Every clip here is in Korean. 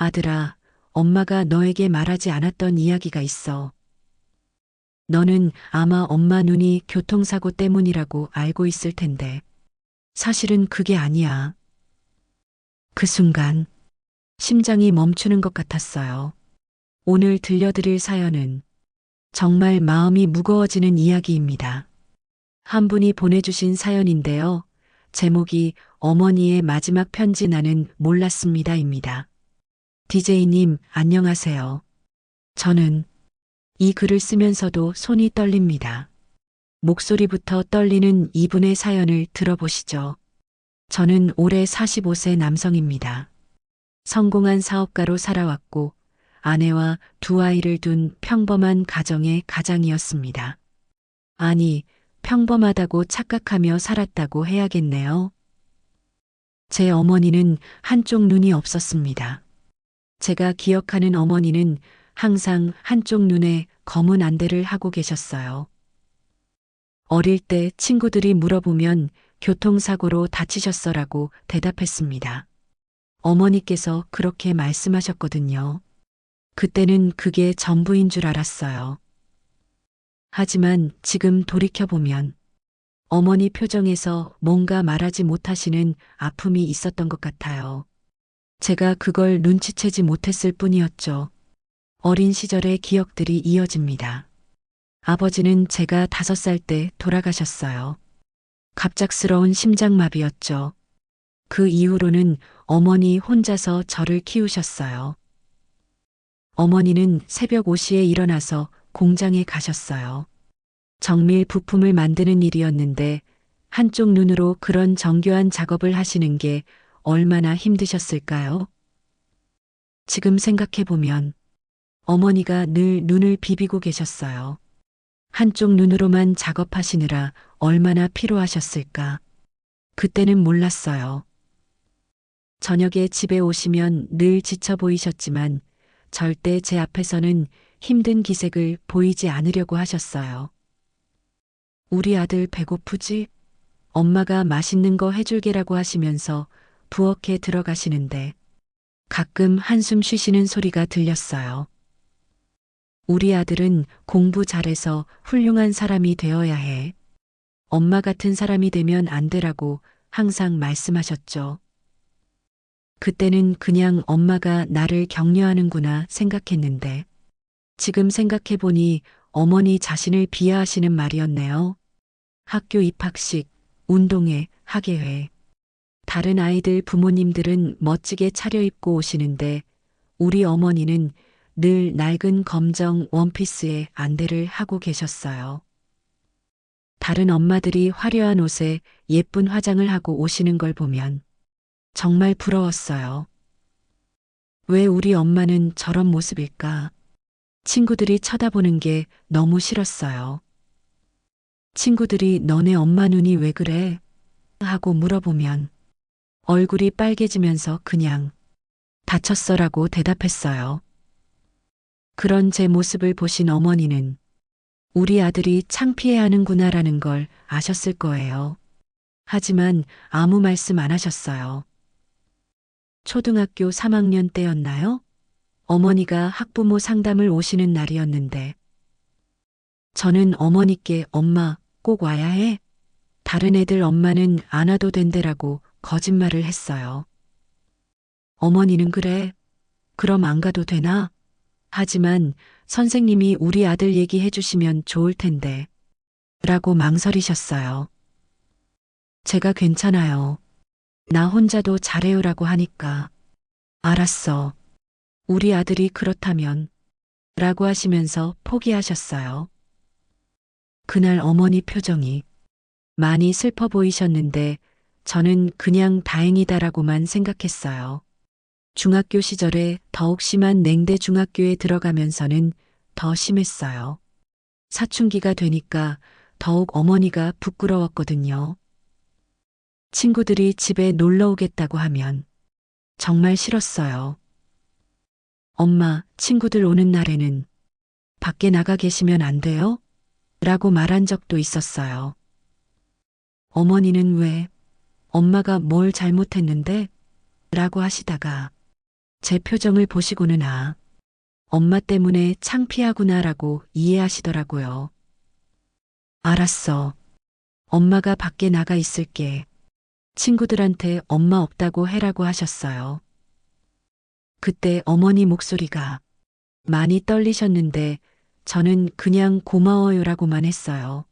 아들아, 엄마가 너에게 말하지 않았던 이야기가 있어. 너는 아마 엄마 눈이 교통사고 때문이라고 알고 있을 텐데. 사실은 그게 아니야. 그 순간, 심장이 멈추는 것 같았어요. 오늘 들려드릴 사연은 정말 마음이 무거워지는 이야기입니다. 한 분이 보내주신 사연인데요. 제목이 어머니의 마지막 편지 나는 몰랐습니다입니다. DJ님, 안녕하세요. 저는 이 글을 쓰면서도 손이 떨립니다. 목소리부터 떨리는 이분의 사연을 들어보시죠. 저는 올해 45세 남성입니다. 성공한 사업가로 살아왔고 아내와 두 아이를 둔 평범한 가정의 가장이었습니다. 아니, 평범하다고 착각하며 살았다고 해야겠네요. 제 어머니는 한쪽 눈이 없었습니다. 제가 기억하는 어머니는 항상 한쪽 눈에 검은 안대를 하고 계셨어요. 어릴 때 친구들이 물어보면 교통사고로 다치셨어라고 대답했습니다. 어머니께서 그렇게 말씀하셨거든요. 그때는 그게 전부인 줄 알았어요. 하지만 지금 돌이켜보면 어머니 표정에서 뭔가 말하지 못하시는 아픔이 있었던 것 같아요. 제가 그걸 눈치채지 못했을 뿐이었죠. 어린 시절의 기억들이 이어집니다. 아버지는 제가 5살 때 돌아가셨어요. 갑작스러운 심장마비였죠. 그 이후로는 어머니 혼자서 저를 키우셨어요. 어머니는 새벽 5시에 일어나서 공장에 가셨어요. 정밀 부품을 만드는 일이었는데 한쪽 눈으로 그런 정교한 작업을 하시는 게 얼마나 힘드셨을까요? 지금 생각해보면 어머니가 늘 눈을 비비고 계셨어요. 한쪽 눈으로만 작업하시느라 얼마나 피로하셨을까. 그때는 몰랐어요. 저녁에 집에 오시면 늘 지쳐 보이셨지만 절대 제 앞에서는 힘든 기색을 보이지 않으려고 하셨어요. 우리 아들 배고프지? 엄마가 맛있는 거 해줄게라고 하시면서 부엌에 들어가시는데 가끔 한숨 쉬시는 소리가 들렸어요. 우리 아들은 공부 잘해서 훌륭한 사람이 되어야 해. 엄마 같은 사람이 되면 안 되라고 항상 말씀하셨죠. 그때는 그냥 엄마가 나를 격려하는구나 생각했는데 지금 생각해보니 어머니 자신을 비하하시는 말이었네요. 학교 입학식, 운동회, 학예회. 다른 아이들 부모님들은 멋지게 차려입고 오시는데 우리 어머니는 늘 낡은 검정 원피스에 안대를 하고 계셨어요. 다른 엄마들이 화려한 옷에 예쁜 화장을 하고 오시는 걸 보면 정말 부러웠어요. 왜 우리 엄마는 저런 모습일까? 친구들이 쳐다보는 게 너무 싫었어요. 친구들이 너네 엄마 눈이 왜 그래? 하고 물어보면 얼굴이 빨개지면서 그냥 다쳤어라고 대답했어요. 그런 제 모습을 보신 어머니는 우리 아들이 창피해 하는구나라는 걸 아셨을 거예요. 하지만 아무 말씀 안 하셨어요. 초등학교 3학년 때였나요? 어머니가 학부모 상담을 오시는 날이었는데 저는 어머니께 엄마 꼭 와야 해? 다른 애들 엄마는 안 와도 된대라고 거짓말을 했어요. 어머니는 그래. 그럼 안 가도 되나? 하지만 선생님이 우리 아들 얘기해 주시면 좋을 텐데. 라고 망설이셨어요. 제가 괜찮아요. 나 혼자도 잘해요라고 하니까. 알았어. 우리 아들이 그렇다면. 라고 하시면서 포기하셨어요. 그날 어머니 표정이 많이 슬퍼 보이셨는데 저는 그냥 다행이다라고만 생각했어요. 중학교 시절에 더욱 심한 냉대 중학교에 들어가면서는 더 심했어요. 사춘기가 되니까 더욱 어머니가 부끄러웠거든요. 친구들이 집에 놀러 오겠다고 하면 정말 싫었어요. 엄마, 친구들 오는 날에는 밖에 나가 계시면 안 돼요? 라고 말한 적도 있었어요. 어머니는 왜, 엄마가 뭘 잘못했는데? 라고 하시다가 제 표정을 보시고는 엄마 때문에 창피하구나라고 이해하시더라고요. 알았어. 엄마가 밖에 나가 있을게. 친구들한테 엄마 없다고 해라고 하셨어요. 그때 어머니 목소리가 많이 떨리셨는데 저는 그냥 고마워요라고만 했어요.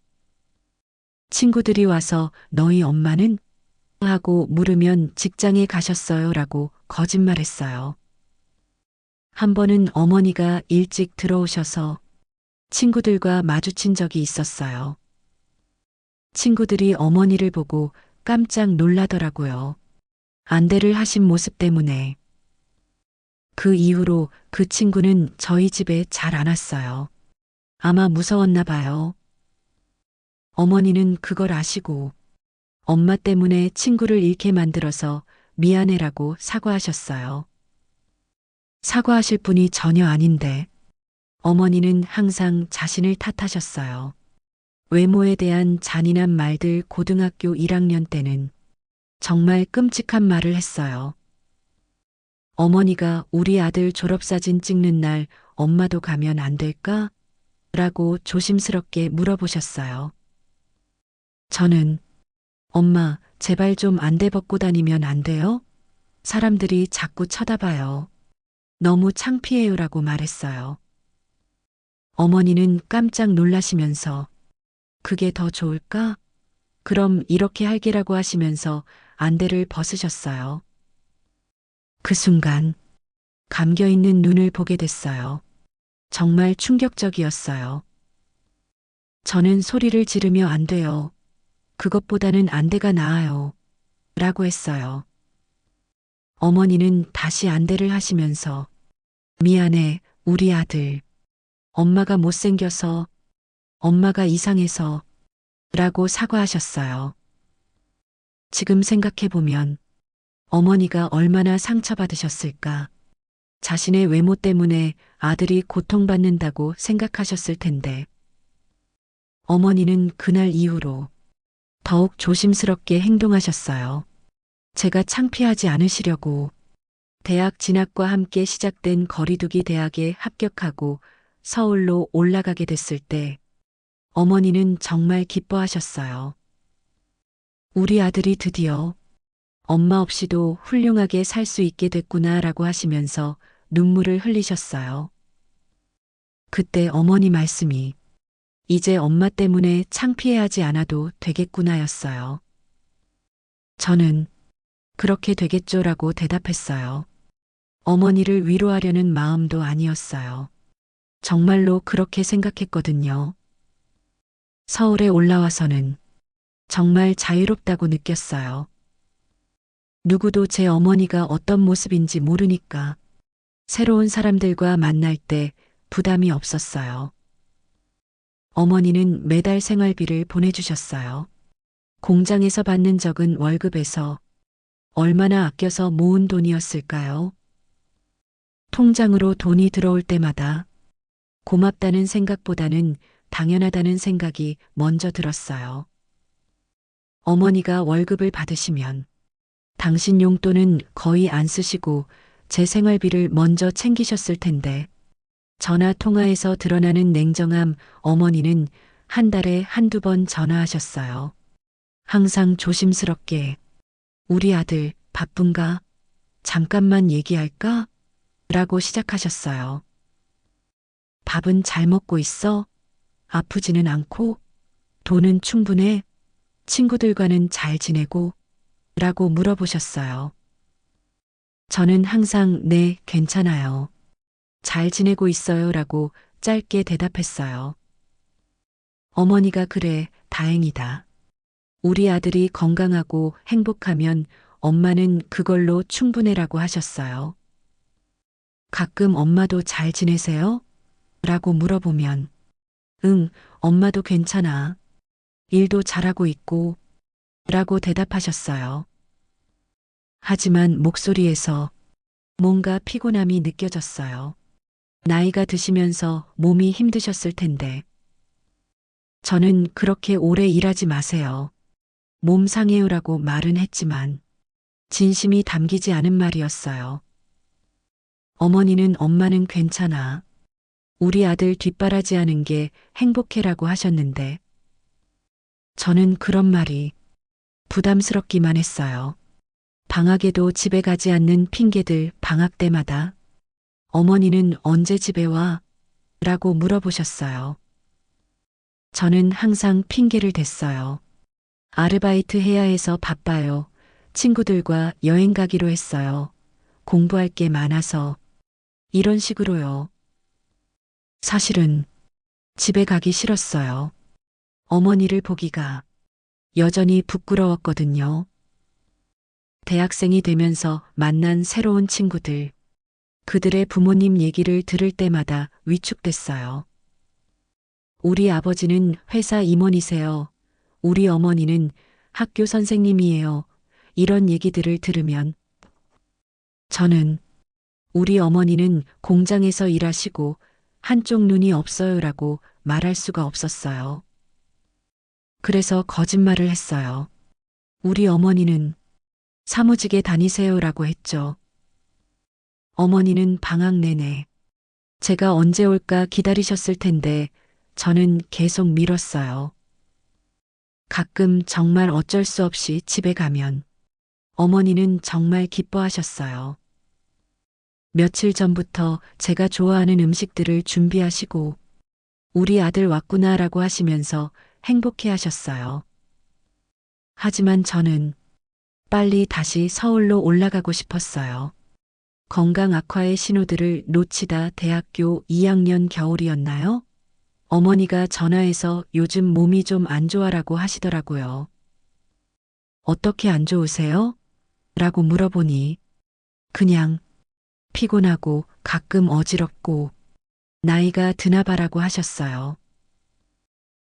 친구들이 와서 너희 엄마는? 하고 물으면 직장에 가셨어요라고 거짓말했어요. 한 번은 어머니가 일찍 들어오셔서 친구들과 마주친 적이 있었어요. 친구들이 어머니를 보고 깜짝 놀라더라고요. 안대를 하신 모습 때문에. 그 이후로 그 친구는 저희 집에 잘 안 왔어요. 아마 무서웠나 봐요. 어머니는 그걸 아시고 엄마 때문에 친구를 잃게 만들어서 미안해라고 사과하셨어요. 사과하실 분이 전혀 아닌데 어머니는 항상 자신을 탓하셨어요. 외모에 대한 잔인한 말들 고등학교 1학년 때는 정말 끔찍한 말을 했어요. 어머니가 우리 아들 졸업사진 찍는 날 엄마도 가면 안 될까? 라고 조심스럽게 물어보셨어요. 저는 엄마 제발 좀 안대 벗고 다니면 안 돼요? 사람들이 자꾸 쳐다봐요. 너무 창피해요라고 말했어요. 어머니는 깜짝 놀라시면서 그게 더 좋을까? 그럼 이렇게 할게라고 하시면서 안대를 벗으셨어요. 그 순간 감겨있는 눈을 보게 됐어요. 정말 충격적이었어요. 저는 소리를 지르며 안 돼요. 그것보다는 안대가 나아요. 라고 했어요. 어머니는 다시 안대를 하시면서 미안해, 우리 아들. 엄마가 못생겨서, 엄마가 이상해서 라고 사과하셨어요. 지금 생각해보면 어머니가 얼마나 상처받으셨을까. 자신의 외모 때문에 아들이 고통받는다고 생각하셨을 텐데. 어머니는 그날 이후로 더욱 조심스럽게 행동하셨어요. 제가 창피하지 않으시려고 대학 진학과 함께 시작된 거리두기 대학에 합격하고 서울로 올라가게 됐을 때 어머니는 정말 기뻐하셨어요. 우리 아들이 드디어 엄마 없이도 훌륭하게 살 수 있게 됐구나라고 하시면서 눈물을 흘리셨어요. 그때 어머니 말씀이 이제 엄마 때문에 창피해하지 않아도 되겠구나였어요. 저는 그렇게 되겠죠라고 대답했어요. 어머니를 위로하려는 마음도 아니었어요. 정말로 그렇게 생각했거든요. 서울에 올라와서는 정말 자유롭다고 느꼈어요. 누구도 제 어머니가 어떤 모습인지 모르니까 새로운 사람들과 만날 때 부담이 없었어요. 어머니는 매달 생활비를 보내주셨어요. 공장에서 받는 적은 월급에서 얼마나 아껴서 모은 돈이었을까요? 통장으로 돈이 들어올 때마다 고맙다는 생각보다는 당연하다는 생각이 먼저 들었어요. 어머니가 월급을 받으시면 당신 용돈은 거의 안 쓰시고 제 생활비를 먼저 챙기셨을 텐데 전화 통화에서 드러나는 냉정함 어머니는 한 달에 한두 번 전화하셨어요. 항상 조심스럽게 우리 아들 바쁜가? 잠깐만 얘기할까? 라고 시작하셨어요. 밥은 잘 먹고 있어? 아프지는 않고? 돈은 충분해? 친구들과는 잘 지내고? 라고 물어보셨어요. 저는 항상 네, 괜찮아요. 잘 지내고 있어요 라고 짧게 대답했어요. 어머니가 그래, 다행이다. 우리 아들이 건강하고 행복하면 엄마는 그걸로 충분해라고 하셨어요. 가끔 엄마도 잘 지내세요? 라고 물어보면 응, 엄마도 괜찮아. 일도 잘하고 있고 라고 대답하셨어요. 하지만 목소리에서 뭔가 피곤함이 느껴졌어요. 나이가 드시면서 몸이 힘드셨을 텐데. 저는 그렇게 오래 일하지 마세요. 몸 상해요라고 말은 했지만 진심이 담기지 않은 말이었어요. 어머니는 엄마는 괜찮아. 우리 아들 뒷바라지 하는 게 행복해라고 하셨는데 저는 그런 말이 부담스럽기만 했어요. 방학에도 집에 가지 않는 핑계들 방학 때마다 어머니는 언제 집에 와? 라고 물어보셨어요. 저는 항상 핑계를 댔어요. 아르바이트 해야 해서 바빠요. 친구들과 여행 가기로 했어요. 공부할 게 많아서. 이런 식으로요. 사실은 집에 가기 싫었어요. 어머니를 보기가 여전히 부끄러웠거든요. 대학생이 되면서 만난 새로운 친구들, 그들의 부모님 얘기를 들을 때마다 위축됐어요. 우리 아버지는 회사 임원이세요. 우리 어머니는 학교 선생님이에요. 이런 얘기들을 들으면 저는 우리 어머니는 공장에서 일하시고 한쪽 눈이 없어요라고 말할 수가 없었어요. 그래서 거짓말을 했어요. 우리 어머니는 사무직에 다니세요라고 했죠. 어머니는 방학 내내 제가 언제 올까 기다리셨을 텐데 저는 계속 미뤘어요. 가끔 정말 어쩔 수 없이 집에 가면 어머니는 정말 기뻐하셨어요. 며칠 전부터 제가 좋아하는 음식들을 준비하시고 우리 아들 왔구나라고 하시면서 행복해 하셨어요. 하지만 저는 빨리 다시 서울로 올라가고 싶었어요. 건강 악화의 신호들을 놓치다 대학교 2학년 겨울이었나요? 어머니가 전화해서 요즘 몸이 좀 안 좋아라고 하시더라고요. 어떻게 안 좋으세요? 라고 물어보니 그냥 피곤하고 가끔 어지럽고 나이가 드나 봐라고 하셨어요.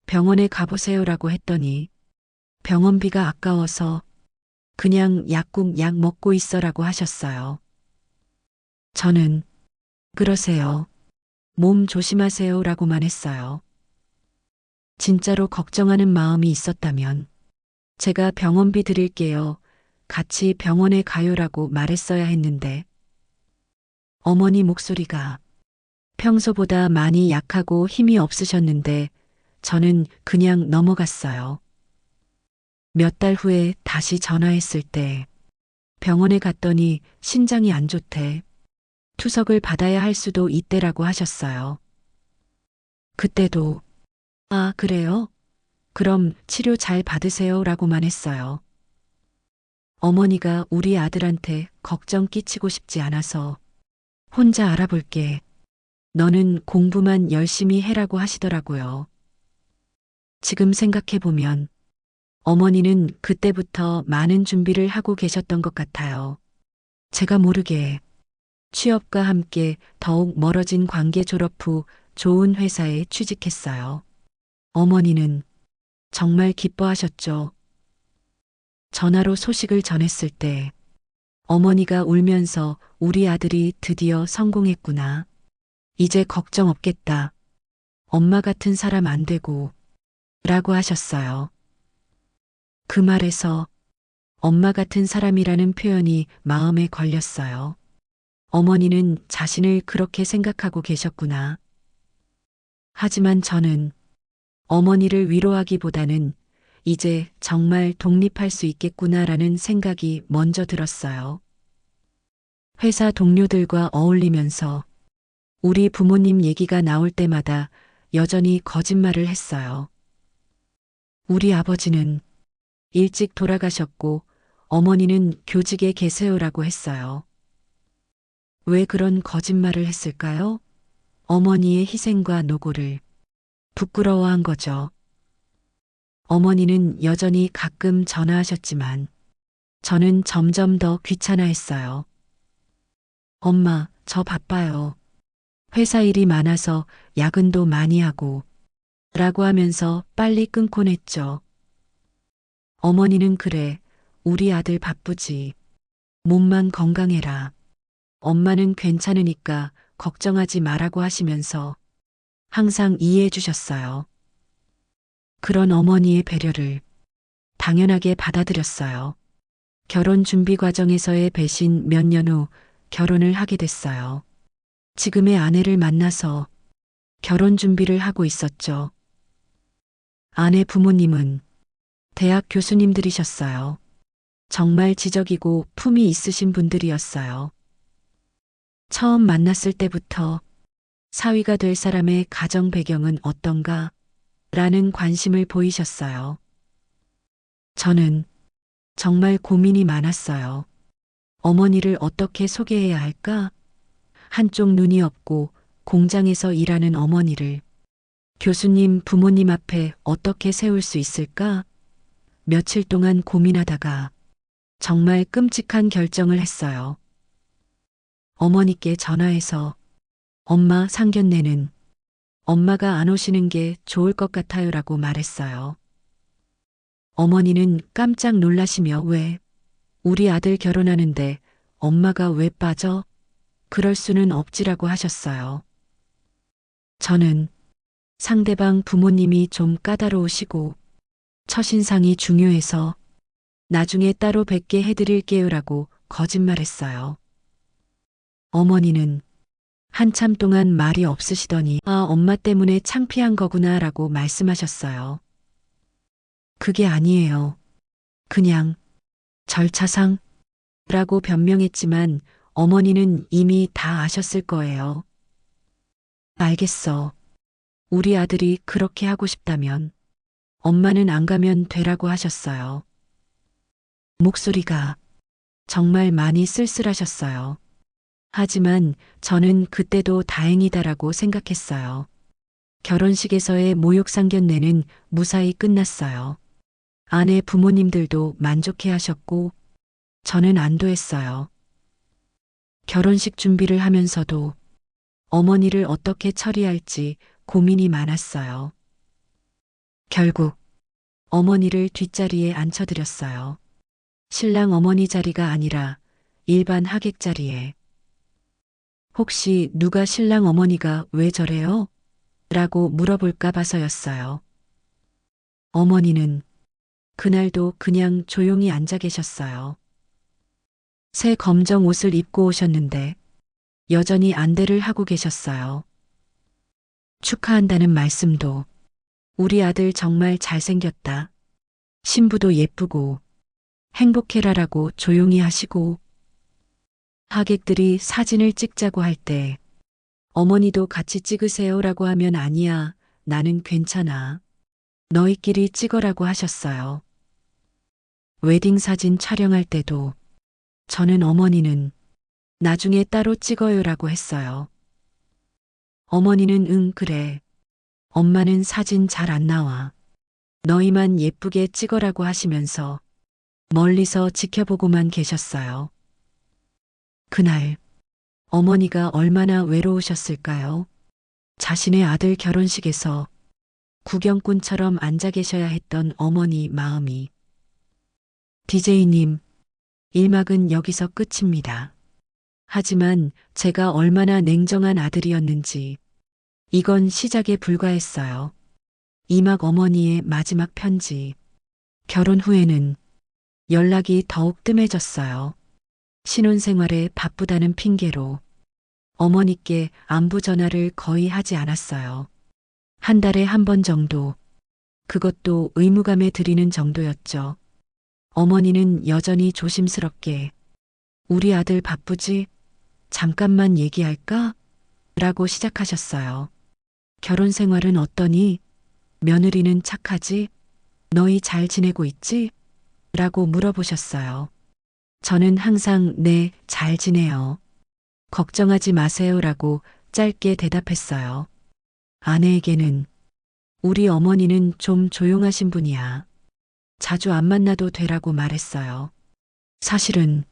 병원에 가보세요라고 했더니 병원비가 아까워서 그냥 약국 약 먹고 있어라고 하셨어요. 저는 그러세요. 몸 조심하세요라고만 했어요. 진짜로 걱정하는 마음이 있었다면 제가 병원비 드릴게요. 같이 병원에 가요라고 말했어야 했는데 어머니 목소리가 평소보다 많이 약하고 힘이 없으셨는데 저는 그냥 넘어갔어요. 몇 달 후에 다시 전화했을 때 병원에 갔더니 신장이 안 좋대. 투석을 받아야 할 수도 있대라고 하셨어요. 그때도 아, 그래요? 그럼 치료 잘 받으세요 라고만 했어요. 어머니가 우리 아들한테 걱정 끼치고 싶지 않아서 혼자 알아볼게. 너는 공부만 열심히 해라고 하시더라고요. 지금 생각해보면 어머니는 그때부터 많은 준비를 하고 계셨던 것 같아요. 제가 모르게 취업과 함께 더욱 멀어진 관계 졸업 후 좋은 회사에 취직했어요. 어머니는 정말 기뻐하셨죠. 전화로 소식을 전했을 때 어머니가 울면서 우리 아들이 드디어 성공했구나. 이제 걱정 없겠다. 엄마 같은 사람 안 되고 라고 하셨어요. 그 말에서 엄마 같은 사람이라는 표현이 마음에 걸렸어요. 어머니는 자신을 그렇게 생각하고 계셨구나. 하지만 저는 어머니를 위로하기보다는 이제 정말 독립할 수 있겠구나라는 생각이 먼저 들었어요. 회사 동료들과 어울리면서 우리 부모님 얘기가 나올 때마다 여전히 거짓말을 했어요. 우리 아버지는 일찍 돌아가셨고 어머니는 교직에 계세요라고 했어요. 왜 그런 거짓말을 했을까요? 어머니의 희생과 노고를 부끄러워한 거죠. 어머니는 여전히 가끔 전화하셨지만 저는 점점 더 귀찮아했어요. 엄마, 저 바빠요. 회사 일이 많아서 야근도 많이 하고 라고 하면서 빨리 끊곤 했죠. 어머니는 그래, 우리 아들 바쁘지. 몸만 건강해라. 엄마는 괜찮으니까 걱정하지 마라고 하시면서 항상 이해해 주셨어요. 그런 어머니의 배려를 당연하게 받아들였어요. 결혼 준비 과정에서의 배신 몇 년 후 결혼을 하게 됐어요. 지금의 아내를 만나서 결혼 준비를 하고 있었죠. 아내 부모님은 대학 교수님들이셨어요. 정말 지적이고 품이 있으신 분들이었어요. 처음 만났을 때부터 사위가 될 사람의 가정 배경은 어떤가? 라는 관심을 보이셨어요. 저는 정말 고민이 많았어요. 어머니를 어떻게 소개해야 할까? 한쪽 눈이 없고 공장에서 일하는 어머니를 교수님 부모님 앞에 어떻게 세울 수 있을까? 며칠 동안 고민하다가 정말 끔찍한 결정을 했어요. 어머니께 전화해서 엄마 상견례는 엄마가 안 오시는 게 좋을 것 같아요라고 말했어요. 어머니는 깜짝 놀라시며 왜 우리 아들 결혼하는데 엄마가 왜 빠져? 그럴 수는 없지라고 하셨어요. 저는 상대방 부모님이 좀 까다로우시고 첫인상이 중요해서 나중에 따로 뵙게 해드릴게요라고 거짓말했어요. 어머니는 한참 동안 말이 없으시더니 엄마 때문에 창피한 거구나라고 말씀하셨어요. 그게 아니에요. 그냥 절차상 라고 변명했지만 어머니는 이미 다 아셨을 거예요. 알겠어. 우리 아들이 그렇게 하고 싶다면 엄마는 안 가면 되라고 하셨어요. 목소리가 정말 많이 쓸쓸하셨어요. 하지만 저는 그때도 다행이다라고 생각했어요. 결혼식에서의 모욕 상견례는 무사히 끝났어요. 아내 부모님들도 만족해 하셨고 저는 안도했어요. 결혼식 준비를 하면서도 어머니를 어떻게 처리할지 고민이 많았어요. 결국 어머니를 뒷자리에 앉혀드렸어요. 신랑 어머니 자리가 아니라 일반 하객 자리에. 혹시 누가 신랑 어머니가 왜 저래요? 라고 물어볼까 봐서였어요. 어머니는 그날도 그냥 조용히 앉아 계셨어요. 새 검정 옷을 입고 오셨는데 여전히 안대를 하고 계셨어요. 축하한다는 말씀도 우리 아들 정말 잘생겼다. 신부도 예쁘고 행복해라라고 조용히 하시고 하객들이 사진을 찍자고 할 때 어머니도 같이 찍으세요라고 하면 아니야. 나는 괜찮아. 너희끼리 찍어라고 하셨어요. 웨딩 사진 촬영할 때도 저는 어머니는 나중에 따로 찍어요라고 했어요. 어머니는 응 그래. 엄마는 사진 잘 안 나와. 너희만 예쁘게 찍어라고 하시면서 멀리서 지켜보고만 계셨어요. 그날 어머니가 얼마나 외로우셨을까요? 자신의 아들 결혼식에서 구경꾼처럼 앉아 계셔야 했던 어머니 마음이. DJ님, 1막은 여기서 끝입니다. 하지만 제가 얼마나 냉정한 아들이었는지 이건 시작에 불과했어요. 2막 어머니의 마지막 편지. 결혼 후에는 연락이 더욱 뜸해졌어요. 신혼생활에 바쁘다는 핑계로 어머니께 안부 전화를 거의 하지 않았어요. 한 달에 한 번 정도. 그것도 의무감에 드리는 정도였죠. 어머니는 여전히 조심스럽게 우리 아들 바쁘지? 잠깐만 얘기할까? 라고 시작하셨어요. 결혼 생활은 어떠니? 며느리는 착하지? 너희 잘 지내고 있지? 라고 물어보셨어요. 저는 항상 네, 잘 지내요. 걱정하지 마세요라고 짧게 대답했어요. 아내에게는 우리 어머니는 좀 조용하신 분이야. 자주 안 만나도 되라고 말했어요. 사실은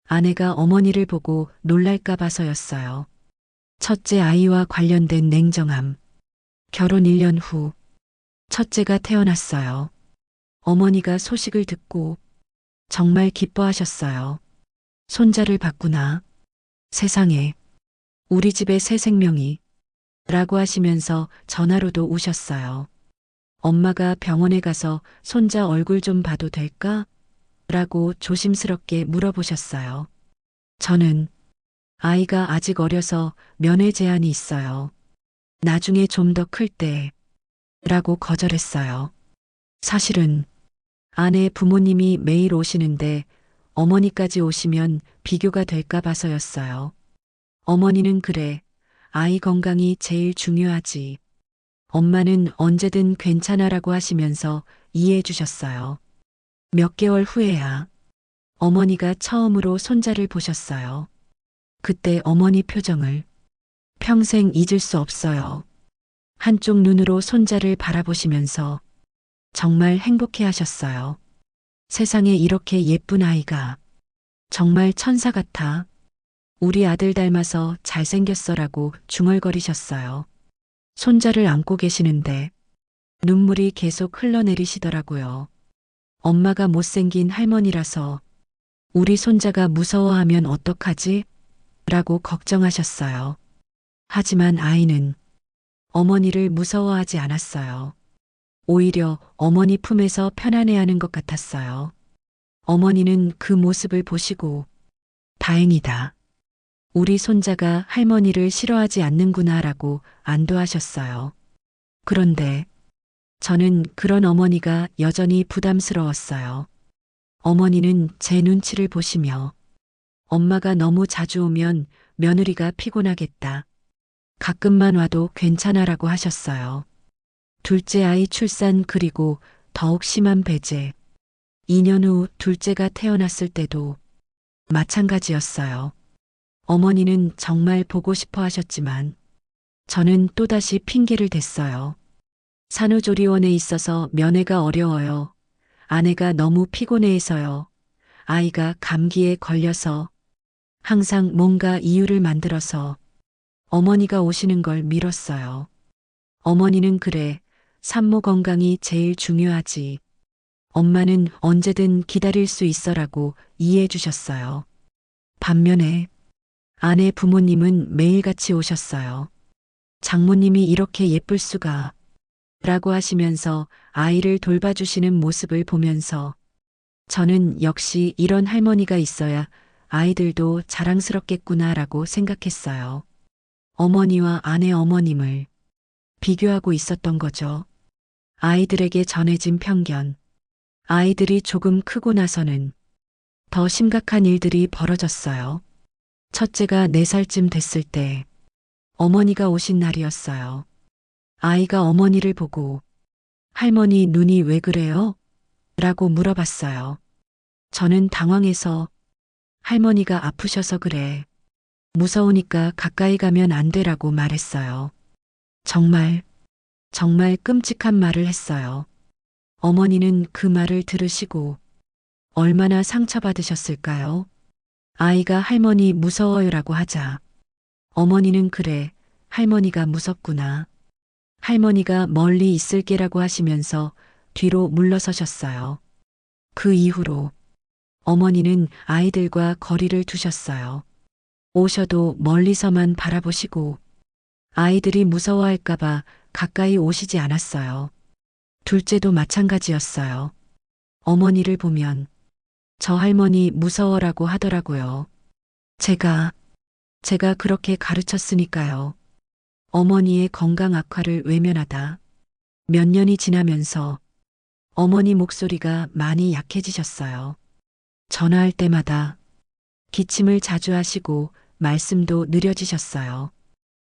아내가 어머니를 보고 놀랄까 봐서였어요. 첫째 아이와 관련된 냉정함. 결혼 1년 후 첫째가 태어났어요. 어머니가 소식을 듣고 정말 기뻐하셨어요. 손자를 봤구나. 세상에, 우리 집에 새 생명이 라고 하시면서 전화로도 우셨어요. 엄마가 병원에 가서 손자 얼굴 좀 봐도 될까? 라고 조심스럽게 물어보셨어요. 저는 아이가 아직 어려서 면회 제한이 있어요. 나중에 좀 더 클 때, 라고 거절했어요. 사실은 아내 부모님이 매일 오시는데 어머니까지 오시면 비교가 될까 봐서였어요. 어머니는 그래, 아이 건강이 제일 중요하지. 엄마는 언제든 괜찮아라고 하시면서 이해해 주셨어요. 몇 개월 후에야 어머니가 처음으로 손자를 보셨어요. 그때 어머니 표정을 평생 잊을 수 없어요. 한쪽 눈으로 손자를 바라보시면서 정말 행복해 하셨어요. 세상에 이렇게 예쁜 아이가 정말 천사 같아. 우리 아들 닮아서 잘생겼어라고 중얼거리셨어요. 손자를 안고 계시는데 눈물이 계속 흘러내리시더라고요. 엄마가 못생긴 할머니라서 우리 손자가 무서워하면 어떡하지? 라고 걱정하셨어요. 하지만 아이는 어머니를 무서워하지 않았어요. 오히려 어머니 품에서 편안해하는 것 같았어요. 어머니는 그 모습을 보시고 다행이다. 우리 손자가 할머니를 싫어하지 않는구나라고 안도하셨어요. 그런데 저는 그런 어머니가 여전히 부담스러웠어요. 어머니는 제 눈치를 보시며 엄마가 너무 자주 오면 며느리가 피곤하겠다. 가끔만 와도 괜찮아라고 하셨어요. 둘째 아이 출산 그리고 더욱 심한 배제. 2년 후 둘째가 태어났을 때도 마찬가지였어요. 어머니는 정말 보고 싶어 하셨지만 저는 또다시 핑계를 댔어요. 산후조리원에 있어서 면회가 어려워요. 아내가 너무 피곤해해서요. 아이가 감기에 걸려서 항상 뭔가 이유를 만들어서 어머니가 오시는 걸 미뤘어요. 어머니는 그래, 산모 건강이 제일 중요하지. 엄마는 언제든 기다릴 수 있어라고 이해해 주셨어요. 반면에 아내 부모님은 매일같이 오셨어요. 장모님이 이렇게 예쁠 수가 라고 하시면서 아이를 돌봐주시는 모습을 보면서 저는 역시 이런 할머니가 있어야 아이들도 자랑스럽겠구나라고 생각했어요. 어머니와 아내 어머님을 비교하고 있었던 거죠. 아이들에게 전해진 편견. 아이들이 조금 크고 나서는 더 심각한 일들이 벌어졌어요. 첫째가 4살쯤 됐을 때 어머니가 오신 날이었어요. 아이가 어머니를 보고 할머니 눈이 왜 그래요? 라고 물어봤어요. 저는 당황해서 할머니가 아프셔서 그래. 무서우니까 가까이 가면 안 되라고 말했어요. 정말 끔찍한 말을 했어요. 어머니는 그 말을 들으시고 얼마나 상처받으셨을까요? 아이가 할머니 무서워요라고 하자 어머니는 그래, 할머니가 무섭구나. 할머니가 멀리 있을게라고 하시면서 뒤로 물러서셨어요. 그 이후로 어머니는 아이들과 거리를 두셨어요. 오셔도 멀리서만 바라보시고 아이들이 무서워할까봐 가까이 오시지 않았어요. 둘째도 마찬가지였어요. 어머니를 보면 저 할머니 무서워라고 하더라고요. 제가 그렇게 가르쳤으니까요. 어머니의 건강 악화를 외면하다. 몇 년이 지나면서 어머니 목소리가 많이 약해지셨어요. 전화할 때마다 기침을 자주 하시고 말씀도 느려지셨어요.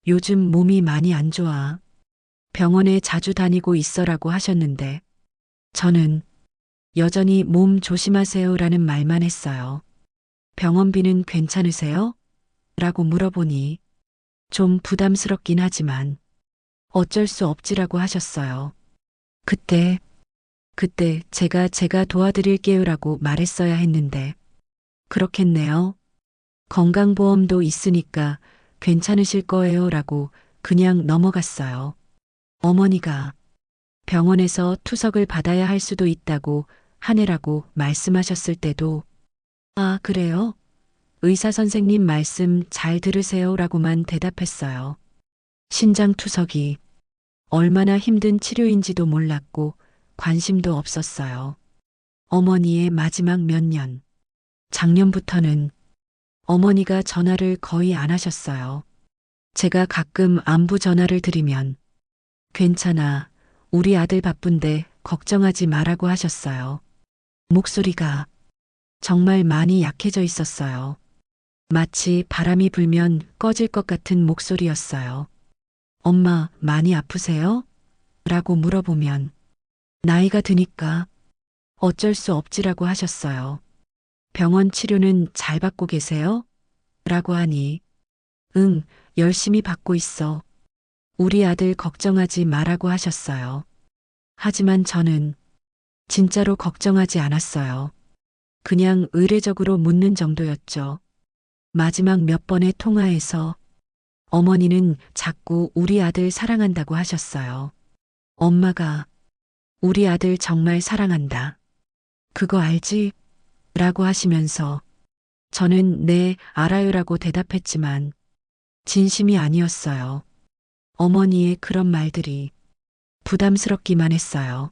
요즘 몸이 많이 안 좋아. 병원에 자주 다니고 있어라고 하셨는데 저는 여전히 몸 조심하세요라는 말만 했어요. 병원비는 괜찮으세요? 라고 물어보니 좀 부담스럽긴 하지만 어쩔 수 없지라고 하셨어요. 그때 제가 도와드릴게요라고 말했어야 했는데 그렇겠네요. 건강보험도 있으니까 괜찮으실 거예요라고 그냥 넘어갔어요. 어머니가 병원에서 투석을 받아야 할 수도 있다고 하네라고 말씀하셨을 때도 아, 그래요? 의사 선생님 말씀 잘 들으세요라고만 대답했어요. 신장 투석이 얼마나 힘든 치료인지도 몰랐고 관심도 없었어요. 어머니의 마지막 몇 년, 작년부터는 어머니가 전화를 거의 안 하셨어요. 제가 가끔 안부 전화를 드리면 괜찮아. 우리 아들 바쁜데 걱정하지 말라고 하셨어요. 목소리가 정말 많이 약해져 있었어요. 마치 바람이 불면 꺼질 것 같은 목소리였어요. 엄마, 많이 아프세요? 라고 물어보면 나이가 드니까 어쩔 수 없지라고 하셨어요. 병원 치료는 잘 받고 계세요? 라고 하니 응, 열심히 받고 있어. 우리 아들 걱정하지 말라고 하셨어요. 하지만 저는 진짜로 걱정하지 않았어요. 그냥 의례적으로 묻는 정도였죠. 마지막 몇 번의 통화에서 어머니는 자꾸 우리 아들 사랑한다고 하셨어요. 엄마가 우리 아들 정말 사랑한다. 그거 알지? 라고 하시면서 저는 네, 알아요라고 대답했지만 진심이 아니었어요. 어머니의 그런 말들이 부담스럽기만 했어요.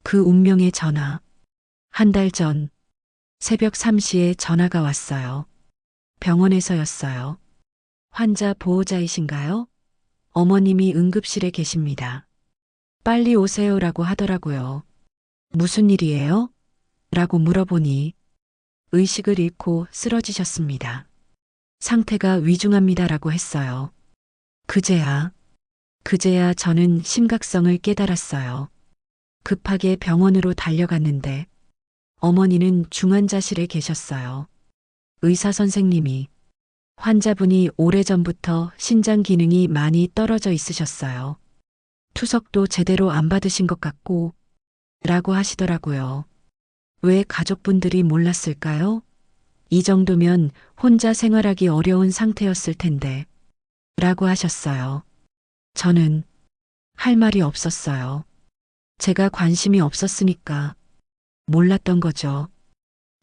그 운명의 전화. 한 달 전 새벽 3시에 전화가 왔어요. 병원에서였어요. 환자 보호자이신가요? 어머님이 응급실에 계십니다. 빨리 오세요라고 하더라고요. 무슨 일이에요? 라고 물어보니 의식을 잃고 쓰러지셨습니다. 상태가 위중합니다라고 했어요. 그제야 저는 심각성을 깨달았어요. 급하게 병원으로 달려갔는데 어머니는 중환자실에 계셨어요. 의사 선생님이 환자분이 오래전부터 신장 기능이 많이 떨어져 있으셨어요. 투석도 제대로 안 받으신 것 같고 라고 하시더라고요. 왜 가족분들이 몰랐을까요? 이 정도면 혼자 생활하기 어려운 상태였을 텐데 라고 하셨어요. 저는 할 말이 없었어요. 제가 관심이 없었으니까 몰랐던 거죠.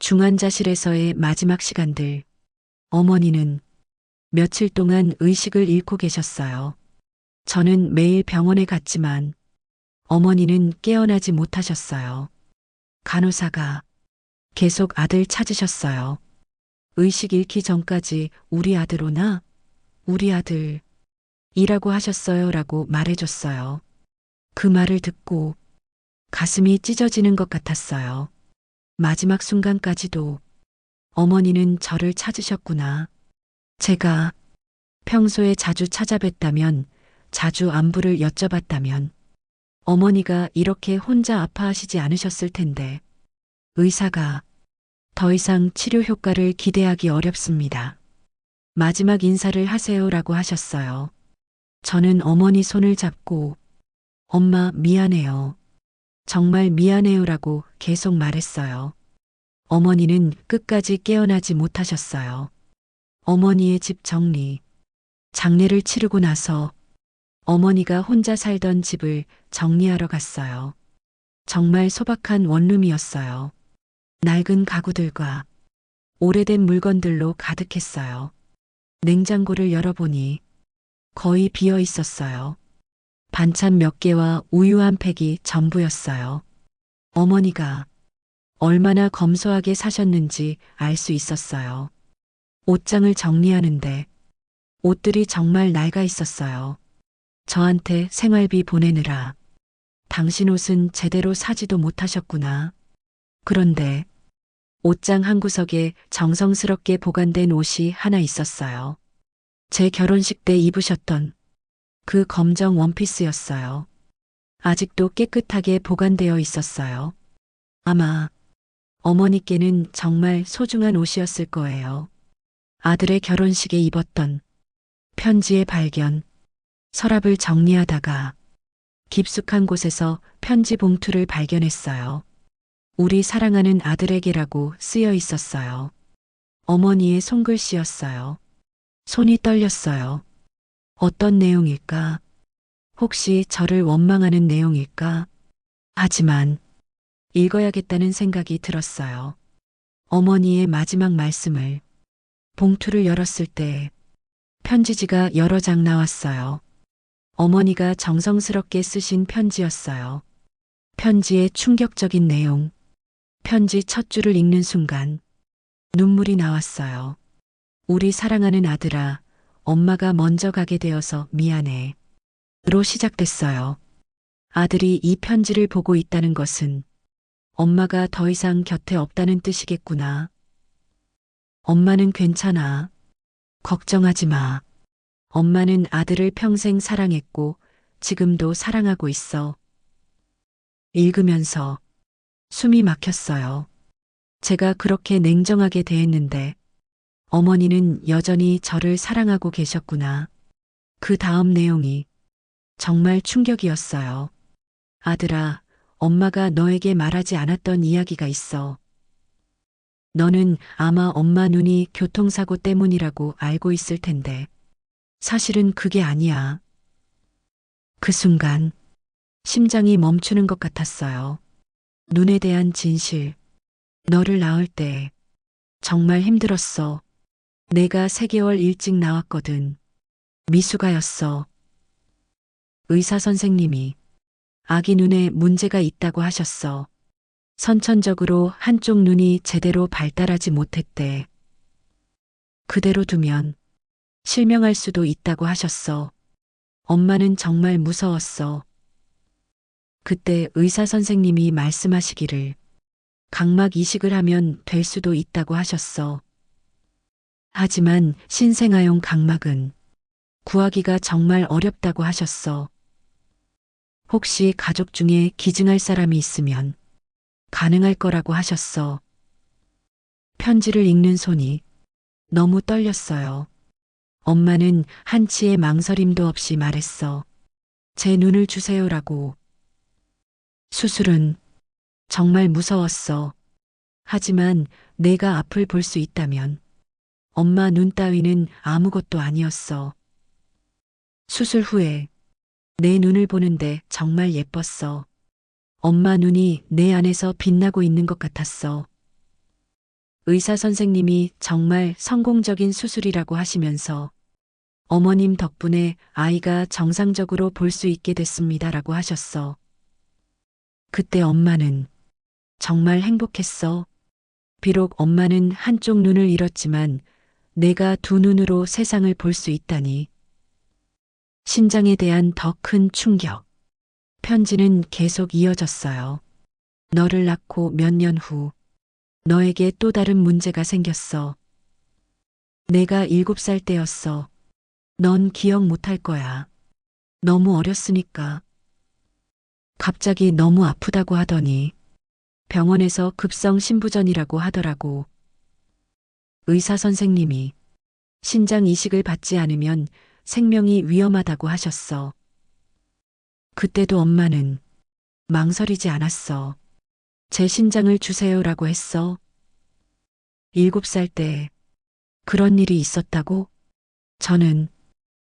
중환자실에서의 마지막 시간들, 어머니는 며칠 동안 의식을 잃고 계셨어요. 저는 매일 병원에 갔지만 어머니는 깨어나지 못하셨어요. 간호사가 계속 아들 찾으셨어요. 의식 잃기 전까지 우리 아들 오나? 우리 아들 이라고 하셨어요 라고 말해줬어요. 그 말을 듣고 가슴이 찢어지는 것 같았어요. 마지막 순간까지도 어머니는 저를 찾으셨구나. 제가 평소에 자주 찾아뵀다면, 자주 안부를 여쭤봤다면, 어머니가 이렇게 혼자 아파하시지 않으셨을 텐데, 의사가 더 이상 치료 효과를 기대하기 어렵습니다. 마지막 인사를 하세요라고 하셨어요. 저는 어머니 손을 잡고, 엄마 미안해요. 정말 미안해요라고 계속 말했어요. 어머니는 끝까지 깨어나지 못하셨어요. 어머니의 집 정리. 장례를 치르고 나서 어머니가 혼자 살던 집을 정리하러 갔어요. 정말 소박한 원룸이었어요. 낡은 가구들과 오래된 물건들로 가득했어요. 냉장고를 열어보니 거의 비어 있었어요. 반찬 몇 개와 우유 한 팩이 전부였어요. 어머니가 얼마나 검소하게 사셨는지 알 수 있었어요. 옷장을 정리하는데 옷들이 정말 낡아 있었어요. 저한테 생활비 보내느라 당신 옷은 제대로 사지도 못하셨구나. 그런데 옷장 한 구석에 정성스럽게 보관된 옷이 하나 있었어요. 제 결혼식 때 입으셨던 그 검정 원피스였어요. 아직도 깨끗하게 보관되어 있었어요. 아마 어머니께는 정말 소중한 옷이었을 거예요. 아들의 결혼식에 입었던 편지의 발견. 서랍을 정리하다가 깊숙한 곳에서 편지 봉투를 발견했어요. 우리 사랑하는 아들에게라고 쓰여 있었어요. 어머니의 손글씨였어요. 손이 떨렸어요. 어떤 내용일까? 혹시 저를 원망하는 내용일까? 하지만 읽어야겠다는 생각이 들었어요. 어머니의 마지막 말씀을. 봉투를 열었을 때 편지지가 여러 장 나왔어요. 어머니가 정성스럽게 쓰신 편지였어요. 편지의 충격적인 내용. 편지 첫 줄을 읽는 순간 눈물이 나왔어요. 우리 사랑하는 아들아, 엄마가 먼저 가게 되어서 미안해. 로 시작됐어요. 아들이 이 편지를 보고 있다는 것은 엄마가 더 이상 곁에 없다는 뜻이겠구나. 엄마는 괜찮아. 걱정하지 마. 엄마는 아들을 평생 사랑했고 지금도 사랑하고 있어. 읽으면서 숨이 막혔어요. 제가 그렇게 냉정하게 대했는데 어머니는 여전히 저를 사랑하고 계셨구나. 그 다음 내용이 정말 충격이었어요. 아들아, 엄마가 너에게 말하지 않았던 이야기가 있어. 너는 아마 엄마 눈이 교통사고 때문이라고 알고 있을 텐데 사실은 그게 아니야. 그 순간 심장이 멈추는 것 같았어요. 눈에 대한 진실. 너를 낳을 때 정말 힘들었어. 내가 3개월 일찍 나왔거든. 미숙아였어. 의사 선생님이 아기 눈에 문제가 있다고 하셨어. 선천적으로 한쪽 눈이 제대로 발달하지 못했대. 그대로 두면 실명할 수도 있다고 하셨어. 엄마는 정말 무서웠어. 그때 의사 선생님이 말씀하시기를 각막 이식을 하면 될 수도 있다고 하셨어. 하지만 신생아용 각막은 구하기가 정말 어렵다고 하셨어. 혹시 가족 중에 기증할 사람이 있으면 가능할 거라고 하셨어. 편지를 읽는 손이 너무 떨렸어요. 엄마는 한치의 망설임도 없이 말했어. 제 눈을 주세요라고. 수술은 정말 무서웠어. 하지만 내가 앞을 볼 수 있다면 엄마 눈 따위는 아무것도 아니었어. 수술 후에 내 눈을 보는데 정말 예뻤어. 엄마 눈이 내 안에서 빛나고 있는 것 같았어. 의사 선생님이 정말 성공적인 수술이라고 하시면서 어머님 덕분에 아이가 정상적으로 볼 수 있게 됐습니다라고 하셨어. 그때 엄마는 정말 행복했어. 비록 엄마는 한쪽 눈을 잃었지만 내가 두 눈으로 세상을 볼 수 있다니. 신장에 대한 더 큰 충격. 편지는 계속 이어졌어요. 너를 낳고 몇 년 후 너에게 또 다른 문제가 생겼어. 내가 7살 때였어. 넌 기억 못할 거야. 너무 어렸으니까. 갑자기 너무 아프다고 하더니 병원에서 급성 신부전이라고 하더라고. 의사 선생님이 신장 이식을 받지 않으면 생명이 위험하다고 하셨어. 그때도 엄마는 망설이지 않았어. 제 신장을 주세요라고 했어. 7살 때 그런 일이 있었다고? 저는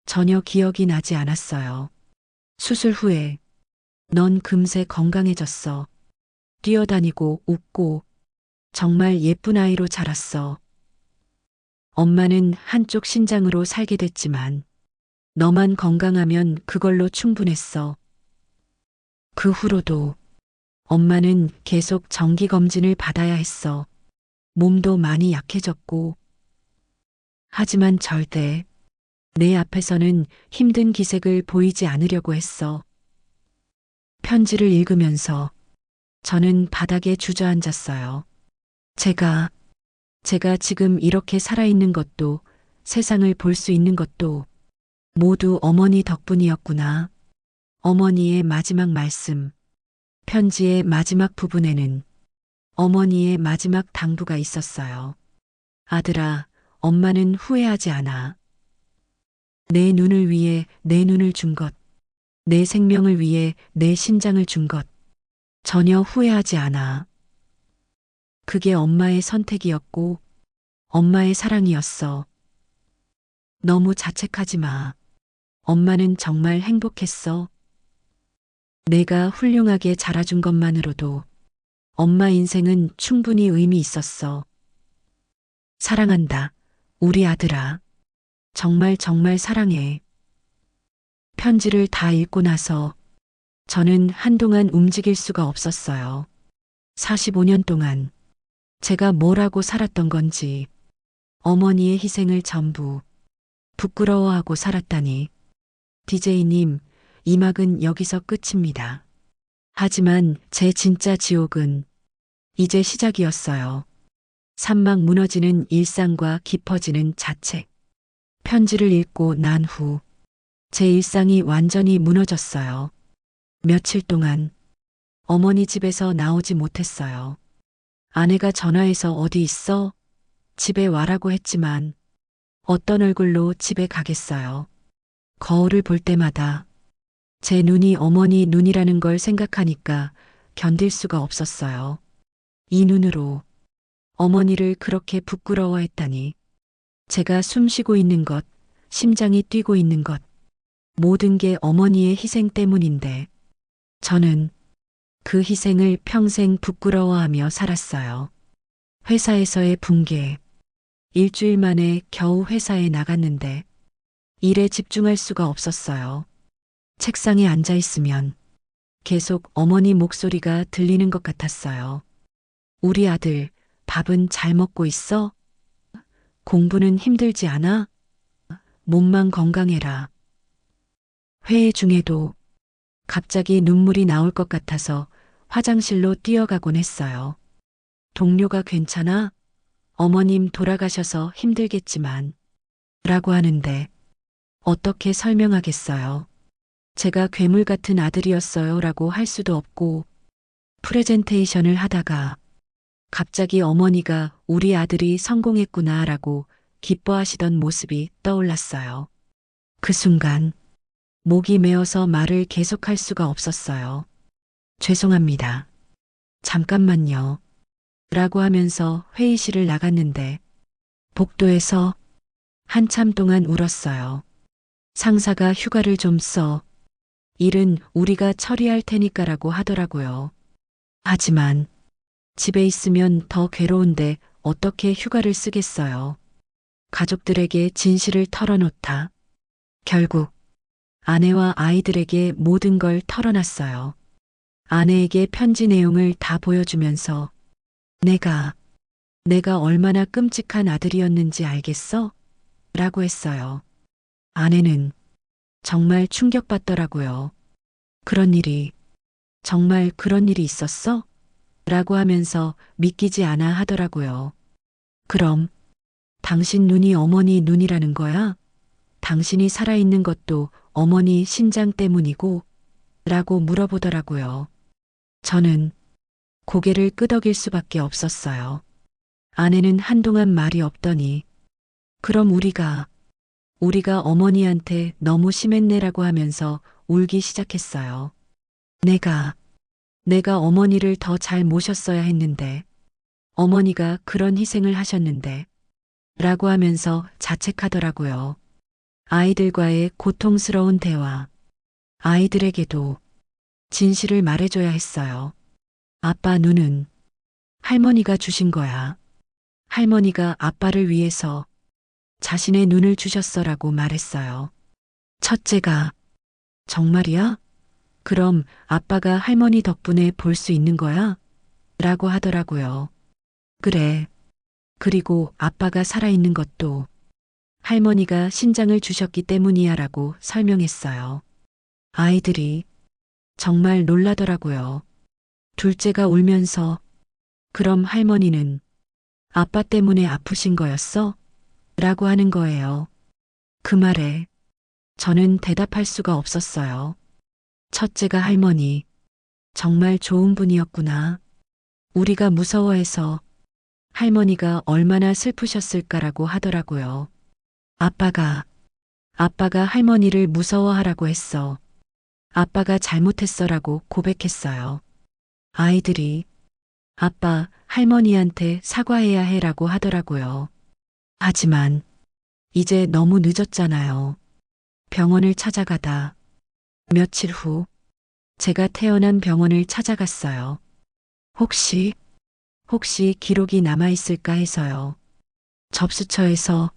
전혀 기억이 나지 않았어요. 수술 후에 넌 금세 건강해졌어. 뛰어다니고 웃고 정말 예쁜 아이로 자랐어. 엄마는 한쪽 신장으로 살게 됐지만 너만 건강하면 그걸로 충분했어. 그 후로도 엄마는 계속 정기검진을 받아야 했어. 몸도 많이 약해졌고. 하지만 절대 내 앞에서는 힘든 기색을 보이지 않으려고 했어. 편지를 읽으면서 저는 바닥에 주저앉았어요. 제가 지금 이렇게 살아있는 것도 세상을 볼 수 있는 것도 모두 어머니 덕분이었구나. 어머니의 마지막 말씀. 편지의 마지막 부분에는 어머니의 마지막 당부가 있었어요. 아들아, 엄마는 후회하지 않아. 내 눈을 위해 내 눈을 준 것, 내 생명을 위해 내 신장을 준 것, 전혀 후회하지 않아. 그게 엄마의 선택이었고, 엄마의 사랑이었어. 너무 자책하지 마. 엄마는 정말 행복했어. 내가 훌륭하게 자라준 것만으로도 엄마 인생은 충분히 의미 있었어. 사랑한다. 우리 아들아. 정말 정말 사랑해. 편지를 다 읽고 나서 저는 한동안 움직일 수가 없었어요. 45년 동안 제가 뭘 하고 살았던 건지, 어머니의 희생을 전부 부끄러워하고 살았다니. DJ님, 이 막은 여기서 끝입니다. 하지만 제 진짜 지옥은 이제 시작이었어요. 산막 무너지는 일상과 깊어지는 자책. 편지를 읽고 난 후 제 일상이 완전히 무너졌어요. 며칠 동안 어머니 집에서 나오지 못했어요. 아내가 전화해서 어디 있어? 집에 와라고 했지만 어떤 얼굴로 집에 가겠어요. 거울을 볼 때마다 제 눈이 어머니 눈이라는 걸 생각하니까 견딜 수가 없었어요. 이 눈으로 어머니를 그렇게 부끄러워했다니. 제가 숨 쉬고 있는 것, 심장이 뛰고 있는 것, 모든 게 어머니의 희생 때문인데 저는 그 희생을 평생 부끄러워하며 살았어요. 회사에서의 붕괴. 일주일 만에 겨우 회사에 나갔는데 일에 집중할 수가 없었어요. 책상에 앉아 있으면 계속 어머니 목소리가 들리는 것 같았어요. 우리 아들, 밥은 잘 먹고 있어? 공부는 힘들지 않아? 몸만 건강해라. 회의 중에도 갑자기 눈물이 나올 것 같아서 화장실로 뛰어가곤 했어요. 동료가 괜찮아? 어머님 돌아가셔서 힘들겠지만 라고 하는데 어떻게 설명하겠어요. 제가 괴물 같은 아들이었어요 라고 할 수도 없고 프레젠테이션을 하다가 갑자기 어머니가 우리 아들이 성공했구나 라고 기뻐하시던 모습이 떠올랐어요. 그 순간 목이 메어서 말을 계속할 수가 없었어요. 죄송합니다. 잠깐만요. 라고 하면서 회의실을 나갔는데 복도에서 한참 동안 울었어요. 상사가 휴가를 좀 써. 일은 우리가 처리할 테니까라고 하더라고요. 하지만 집에 있으면 더 괴로운데 어떻게 휴가를 쓰겠어요. 가족들에게 진실을 털어놓다. 결국 아내와 아이들에게 모든 걸 털어놨어요. 아내에게 편지 내용을 다 보여주면서 내가 얼마나 끔찍한 아들이었는지 알겠어? 라고 했어요. 아내는 정말 충격받더라고요. 정말 그런 일이 있었어? 라고 하면서 믿기지 않아 하더라고요. 그럼 당신 눈이 어머니 눈이라는 거야? 당신이 살아있는 것도 어머니 신장 때문이고? 라고 물어보더라고요. 저는 고개를 끄덕일 수밖에 없었어요. 아내는 한동안 말이 없더니 그럼 우리가 어머니한테 너무 심했네라고 하면서 울기 시작했어요. 내가 어머니를 더 잘 모셨어야 했는데 어머니가 그런 희생을 하셨는데 라고 하면서 자책하더라고요. 아이들과의 고통스러운 대화. 아이들에게도 진실을 말해줘야 했어요. 아빠 눈은 할머니가 주신 거야. 할머니가 아빠를 위해서 자신의 눈을 주셨어라고 말했어요. 첫째가 정말이야? 그럼 아빠가 할머니 덕분에 볼 수 있는 거야? 라고 하더라고요. 그래. 그리고 아빠가 살아있는 것도 할머니가 신장을 주셨기 때문이야 라고 설명했어요. 아이들이 정말 놀라더라고요. 둘째가 울면서 그럼 할머니는 아빠 때문에 아프신 거였어? 라고 하는 거예요. 그 말에 저는 대답할 수가 없었어요. 첫째가 할머니, 정말 좋은 분이었구나. 우리가 무서워해서 할머니가 얼마나 슬프셨을까라고 하더라고요. 아빠가 할머니를 무서워하라고 했어. 아빠가 잘못했어라고 고백했어요. 아이들이 아빠, 할머니한테 사과해야 해라고 하더라고요. 하지만 이제 너무 늦었잖아요. 병원을 찾아가다 며칠 후 제가 태어난 병원을 찾아갔어요. 혹시 기록이 남아있을까 해서요. 접수처에서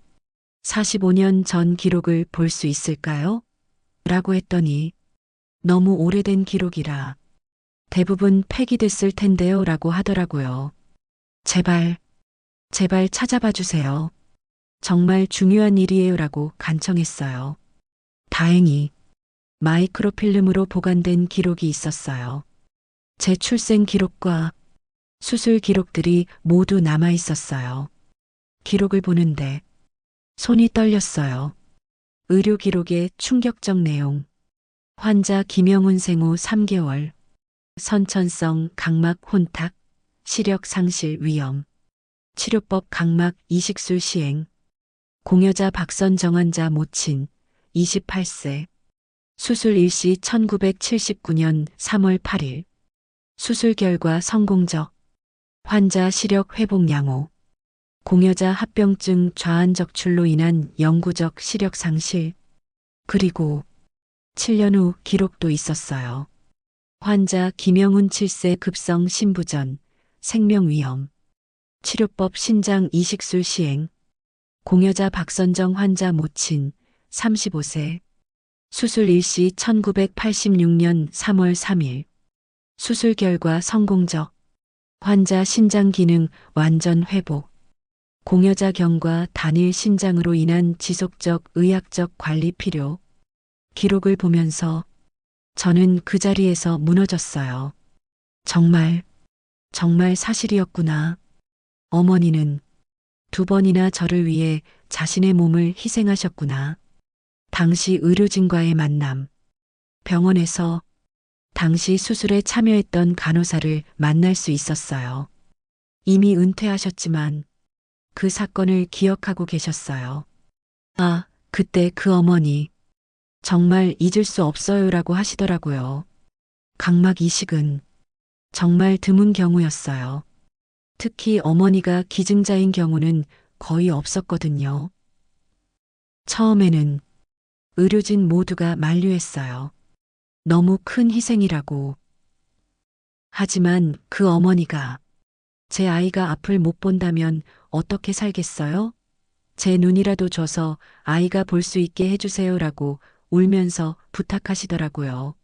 45년 전 기록을 볼 수 있을까요? 라고 했더니 너무 오래된 기록이라 대부분 폐기됐을 텐데요 라고 하더라고요. 제발 찾아봐 주세요. 정말 중요한 일이에요라고 간청했어요. 다행히 마이크로필름으로 보관된 기록이 있었어요. 제 출생 기록과 수술 기록들이 모두 남아 있었어요. 기록을 보는데 손이 떨렸어요. 의료 기록의 충격적 내용. 환자 김영훈 생후 3개월. 선천성 각막 혼탁, 시력 상실 위험. 치료법 각막 이식술 시행. 공여자 박선정 환자 모친 28세. 수술 일시 1979년 3월 8일. 수술 결과 성공적. 환자 시력 회복 양호. 공여자 합병증 좌한 적출로 인한 영구적 시력 상실. 그리고 7년 후 기록도 있었어요. 환자 김영훈 7세 급성 신부전, 생명위험. 치료법 신장 이식술 시행. 공여자 박선정 환자 모친 35세. 수술 일시 1986년 3월 3일. 수술 결과 성공적. 환자 신장 기능 완전 회복. 공여자 경과 단일 신장으로 인한 지속적 의학적 관리 필요. 기록을 보면서 저는 그 자리에서 무너졌어요. 정말 사실이었구나. 어머니는 2번이나 저를 위해 자신의 몸을 희생하셨구나. 당시 의료진과의 만남. 병원에서 당시 수술에 참여했던 간호사를 만날 수 있었어요. 이미 은퇴하셨지만 그 사건을 기억하고 계셨어요. 아, 그때 그 어머니 정말 잊을 수 없어요라고 하시더라고요. 각막 이식은 정말 드문 경우였어요. 특히 어머니가 기증자인 경우는 거의 없었거든요. 처음에는 의료진 모두가 만류했어요. 너무 큰 희생이라고. 하지만 그 어머니가 제 아이가 앞을 못 본다면 어떻게 살겠어요? 제 눈이라도 줘서 아이가 볼 수 있게 해주세요라고 울면서 부탁하시더라고요.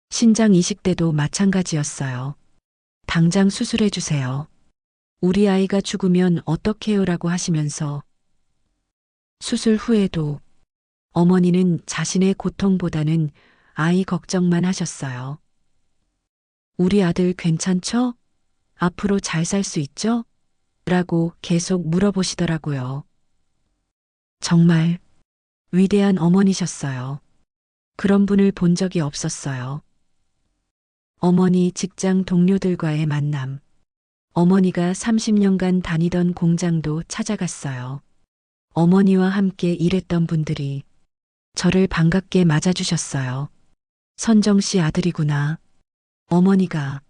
신장 이식 때도 마찬가지였어요. 당장 수술해주세요. 우리 아이가 죽으면 어떡해요라고 하시면서 수술 후에도 어머니는 자신의 고통보다는 아이 걱정만 하셨어요. 우리 아들 괜찮죠? 앞으로 잘 살 수 있죠? 라고 계속 물어보시더라고요. 정말 위대한 어머니셨어요. 그런 분을 본 적이 없었어요. 어머니 직장 동료들과의 만남. 어머니가 30년간 다니던 공장도 찾아갔어요. 어머니와 함께 일했던 분들이 저를 반갑게 맞아주셨어요. 선정 씨 아들이구나. 어머니가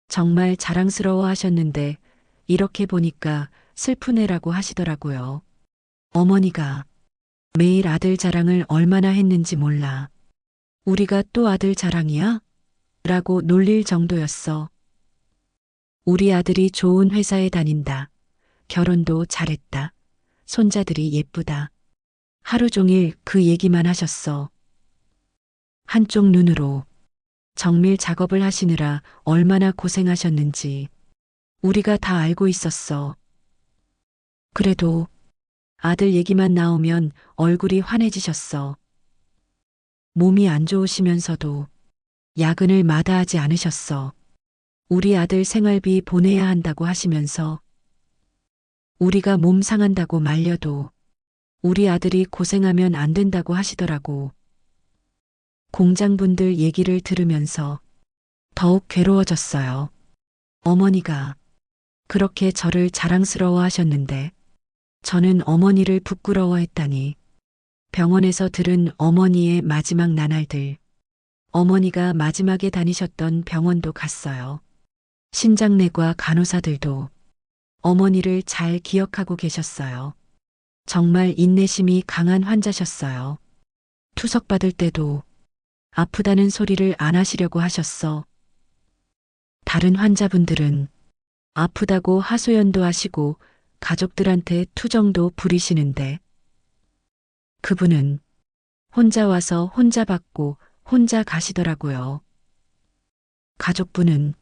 정말 자랑스러워 하셨는데 이렇게 보니까 슬프네라고 하시더라고요. 어머니가 매일 아들 자랑을 얼마나 했는지 몰라. 우리가 또 아들 자랑이야? 라고 놀릴 정도였어. 우리 아들이 좋은 회사에 다닌다. 결혼도 잘했다. 손자들이 예쁘다. 하루 종일 그 얘기만 하셨어. 한쪽 눈으로 정밀 작업을 하시느라 얼마나 고생하셨는지 우리가 다 알고 있었어. 그래도 아들 얘기만 나오면 얼굴이 환해지셨어. 몸이 안 좋으시면서도 야근을 마다하지 않으셨어. 우리 아들 생활비 보내야 한다고 하시면서 우리가 몸 상한다고 말려도 우리 아들이 고생하면 안 된다고 하시더라고. 공장분들 얘기를 들으면서 더욱 괴로워졌어요. 어머니가 그렇게 저를 자랑스러워 하셨는데 저는 어머니를 부끄러워했다니. 병원에서 들은 어머니의 마지막 나날들. 어머니가 마지막에 다니셨던 병원도 갔어요. 신장내과 간호사들도 어머니를 잘 기억하고 계셨어요. 정말 인내심이 강한 환자셨어요. 투석받을 때도 아프다는 소리를 안 하시려고 하셨어. 다른 환자분들은 아프다고 하소연도 하시고 가족들한테 투정도 부리시는데 그분은 혼자 와서 혼자 받고 혼자 가시더라고요. 가족분은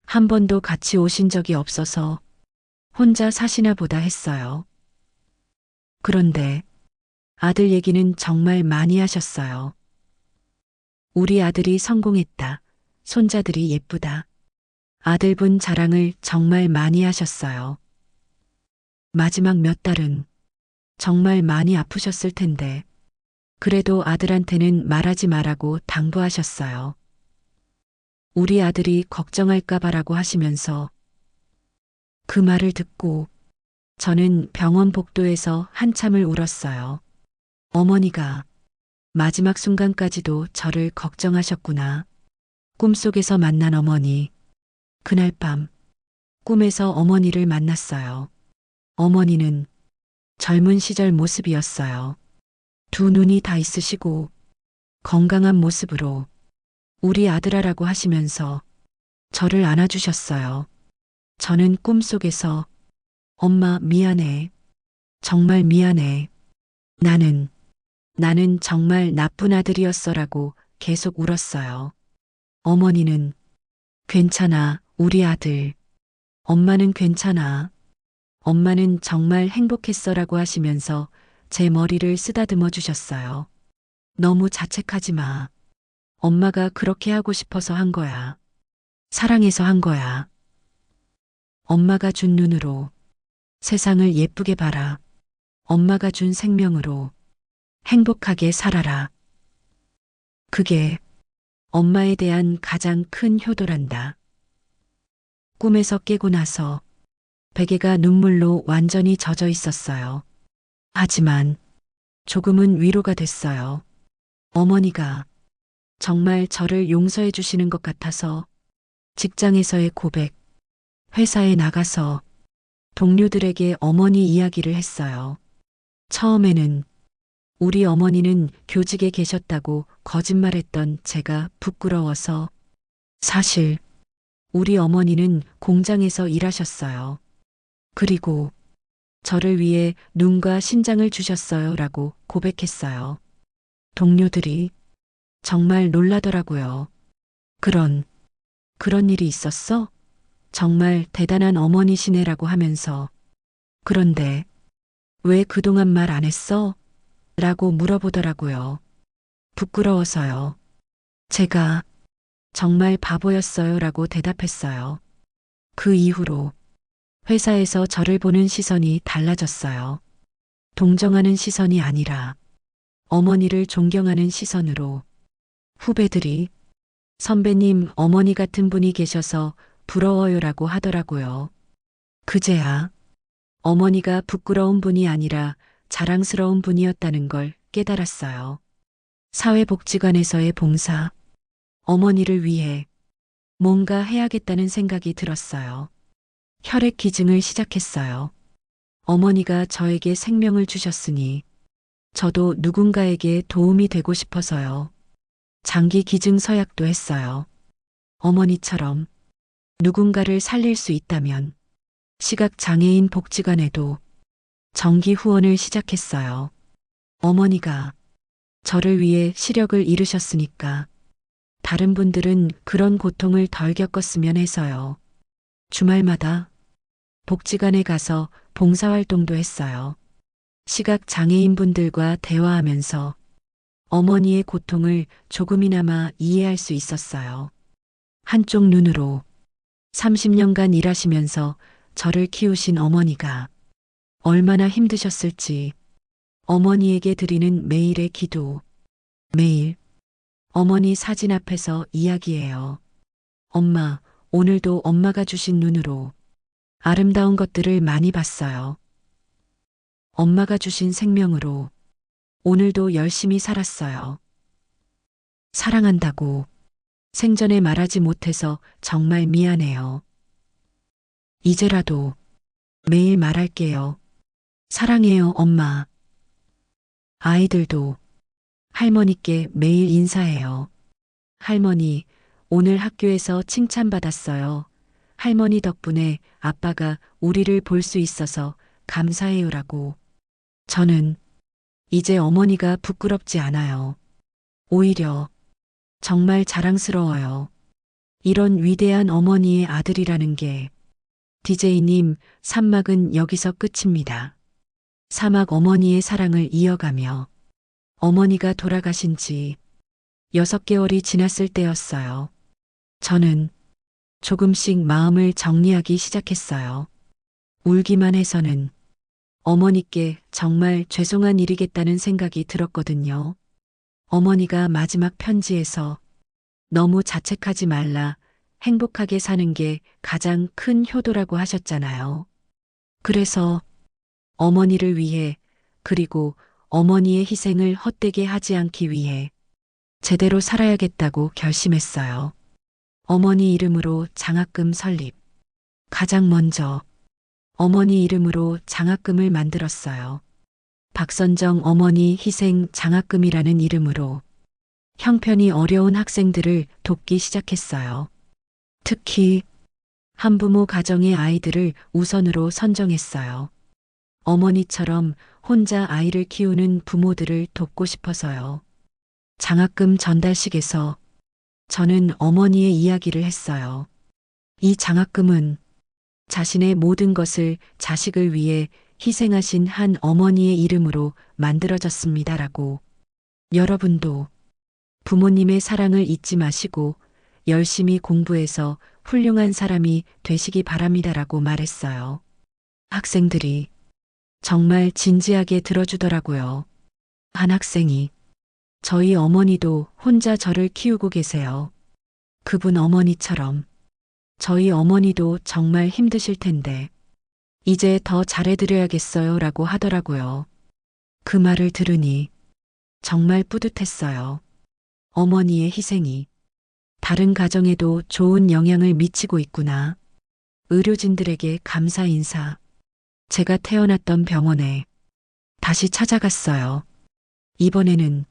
한 번도 같이 오신 적이 없어서 혼자 사시나 보다 했어요. 그런데 아들 얘기는 정말 많이 하셨어요. 우리 아들이 성공했다. 손자들이 예쁘다. 아들분 자랑을 정말 많이 하셨어요. 마지막 몇 달은 정말 많이 아프셨을 텐데, 그래도 아들한테는 말하지 말라고 당부하셨어요. 우리 아들이 걱정할까봐라고 하시면서 그 말을 듣고 저는 병원 복도에서 한참을 울었어요. 어머니가 마지막 순간까지도 저를 걱정하셨구나. 꿈속에서 만난 어머니. 그날 밤 꿈에서 어머니를 만났어요. 어머니는 젊은 시절 모습이었어요. 두 눈이 다 있으시고 건강한 모습으로 우리 아들아라고 하시면서 저를 안아주셨어요. 저는 꿈속에서 엄마 미안해. 정말 미안해. 나는 정말 나쁜 아들이었어라고 계속 울었어요. 어머니는 괜찮아, 우리 아들. 엄마는 괜찮아. 엄마는 정말 행복했어라고 하시면서 제 머리를 쓰다듬어 주셨어요. 너무 자책하지 마. 엄마가 그렇게 하고 싶어서 한 거야. 사랑해서 한 거야. 엄마가 준 눈으로 세상을 예쁘게 봐라. 엄마가 준 생명으로 행복하게 살아라. 그게 엄마에 대한 가장 큰 효도란다. 꿈에서 깨고 나서 베개가 눈물로 완전히 젖어 있었어요. 하지만 조금은 위로가 됐어요. 어머니가 정말 저를 용서해 주시는 것 같아서 직장에서의 고백, 회사에 나가서 동료들에게 어머니 이야기를 했어요. 처음에는 우리 어머니는 교직에 계셨다고 거짓말했던 제가 부끄러워서 사실 우리 어머니는 공장에서 일하셨어요. 그리고 저를 위해 눈과 신장을 주셨어요 라고 고백했어요. 동료들이 정말 놀라더라고요. 그런 일이 있었어? 정말 대단한 어머니시네라고 하면서 그런데 왜 그동안 말 안 했어? 라고 물어보더라고요. 부끄러워서요. 제가 정말 바보였어요 라고 대답했어요. 그 이후로 회사에서 저를 보는 시선이 달라졌어요. 동정하는 시선이 아니라 어머니를 존경하는 시선으로 후배들이 선배님 어머니 같은 분이 계셔서 부러워요라고 하더라고요. 그제야 어머니가 부끄러운 분이 아니라 자랑스러운 분이었다는 걸 깨달았어요. 사회복지관에서의 봉사, 어머니를 위해 뭔가 해야겠다는 생각이 들었어요. 혈액 기증을 시작했어요. 어머니가 저에게 생명을 주셨으니 저도 누군가에게 도움이 되고 싶어서요. 장기 기증 서약도 했어요. 어머니처럼 누군가를 살릴 수 있다면 시각장애인 복지관에도 정기 후원을 시작했어요. 어머니가 저를 위해 시력을 잃으셨으니까 다른 분들은 그런 고통을 덜 겪었으면 해서요. 주말마다 복지관에 가서 봉사활동도 했어요. 시각장애인분들과 대화하면서 어머니의 고통을 조금이나마 이해할 수 있었어요. 한쪽 눈으로 30년간 일하시면서 저를 키우신 어머니가 얼마나 힘드셨을지 어머니에게 드리는 매일의 기도, 매일 어머니 사진 앞에서 이야기해요. 엄마, 오늘도 엄마가 주신 눈으로 아름다운 것들을 많이 봤어요. 엄마가 주신 생명으로 오늘도 열심히 살았어요. 사랑한다고 생전에 말하지 못해서 정말 미안해요. 이제라도 매일 말할게요. 사랑해요, 엄마. 아이들도 할머니께 매일 인사해요. 할머니, 오늘 학교에서 칭찬받았어요. 할머니 덕분에 아빠가 우리를 볼 수 있어서 감사해요라고. 저는 이제 어머니가 부끄럽지 않아요. 오히려 정말 자랑스러워요. 이런 위대한 어머니의 아들이라는 게. DJ님, 3막은 여기서 끝입니다. 사막 어머니의 사랑을 이어가며 어머니가 돌아가신 지 6개월이 지났을 때였어요. 저는 조금씩 마음을 정리하기 시작했어요. 울기만 해서는 어머니께 정말 죄송한 일이겠다는 생각이 들었거든요. 어머니가 마지막 편지에서 너무 자책하지 말라, 행복하게 사는 게 가장 큰 효도라고 하셨잖아요. 그래서 어머니를 위해, 그리고 어머니의 희생을 헛되게 하지 않기 위해 제대로 살아야겠다고 결심했어요. 어머니 이름으로 장학금 설립. 가장 먼저 어머니 이름으로 장학금을 만들었어요. 박선정 어머니 희생 장학금이라는 이름으로 형편이 어려운 학생들을 돕기 시작했어요. 특히 한부모 가정의 아이들을 우선으로 선정했어요. 어머니처럼 혼자 아이를 키우는 부모들을 돕고 싶어서요. 장학금 전달식에서 저는 어머니의 이야기를 했어요. 이 장학금은 자신의 모든 것을 자식을 위해 희생하신 한 어머니의 이름으로 만들어졌습니다라고. 여러분도 부모님의 사랑을 잊지 마시고 열심히 공부해서 훌륭한 사람이 되시기 바랍니다라고 말했어요. 학생들이 정말 진지하게 들어주더라고요. 한 학생이 저희 어머니도 혼자 저를 키우고 계세요. 그분 어머니처럼 저희 어머니도 정말 힘드실 텐데 이제 더 잘해드려야겠어요 라고 하더라고요. 그 말을 들으니 정말 뿌듯했어요. 어머니의 희생이 다른 가정에도 좋은 영향을 미치고 있구나. 의료진들에게 감사 인사. 제가 태어났던 병원에 다시 찾아갔어요. 이번에는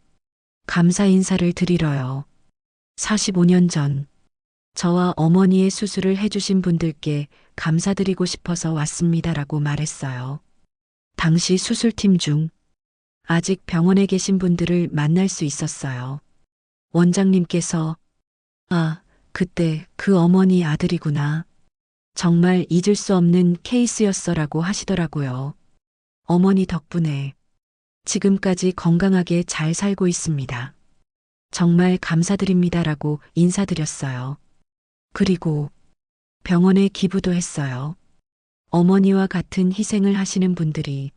감사 인사를 드리러요. 45년 전 저와 어머니의 수술을 해주신 분들께 감사드리고 싶어서 왔습니다라고 말했어요. 당시 수술팀 중 아직 병원에 계신 분들을 만날 수 있었어요. 원장님께서 아, 그때 그 어머니 아들이구나. 정말 잊을 수 없는 케이스였어라고 하시더라고요. 어머니 덕분에 지금까지 건강하게 잘 살고 있습니다. 정말 감사드립니다라고 인사드렸어요. 그리고 병원에 기부도 했어요. 어머니와 같은 희생을 하시는 분들이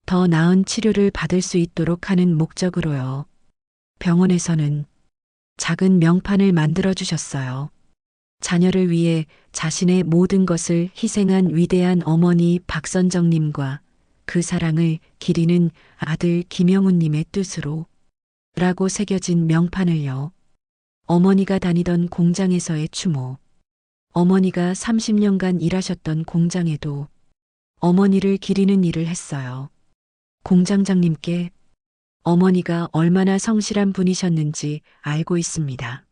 더 나은 치료를 받을 수 있도록 하는 목적으로요. 병원에서는 작은 명판을 만들어 주셨어요. 자녀를 위해 자신의 모든 것을 희생한 위대한 어머니 박선정님과 그 사랑을 기리는 아들 김영훈님의 뜻으로 라고 새겨진 명판을요. 어머니가 다니던 공장에서의 추모, 어머니가 30년간 일하셨던 공장에도 어머니를 기리는 일을 했어요. 공장장님께 어머니가 얼마나 성실한 분이셨는지 알고 있습니다.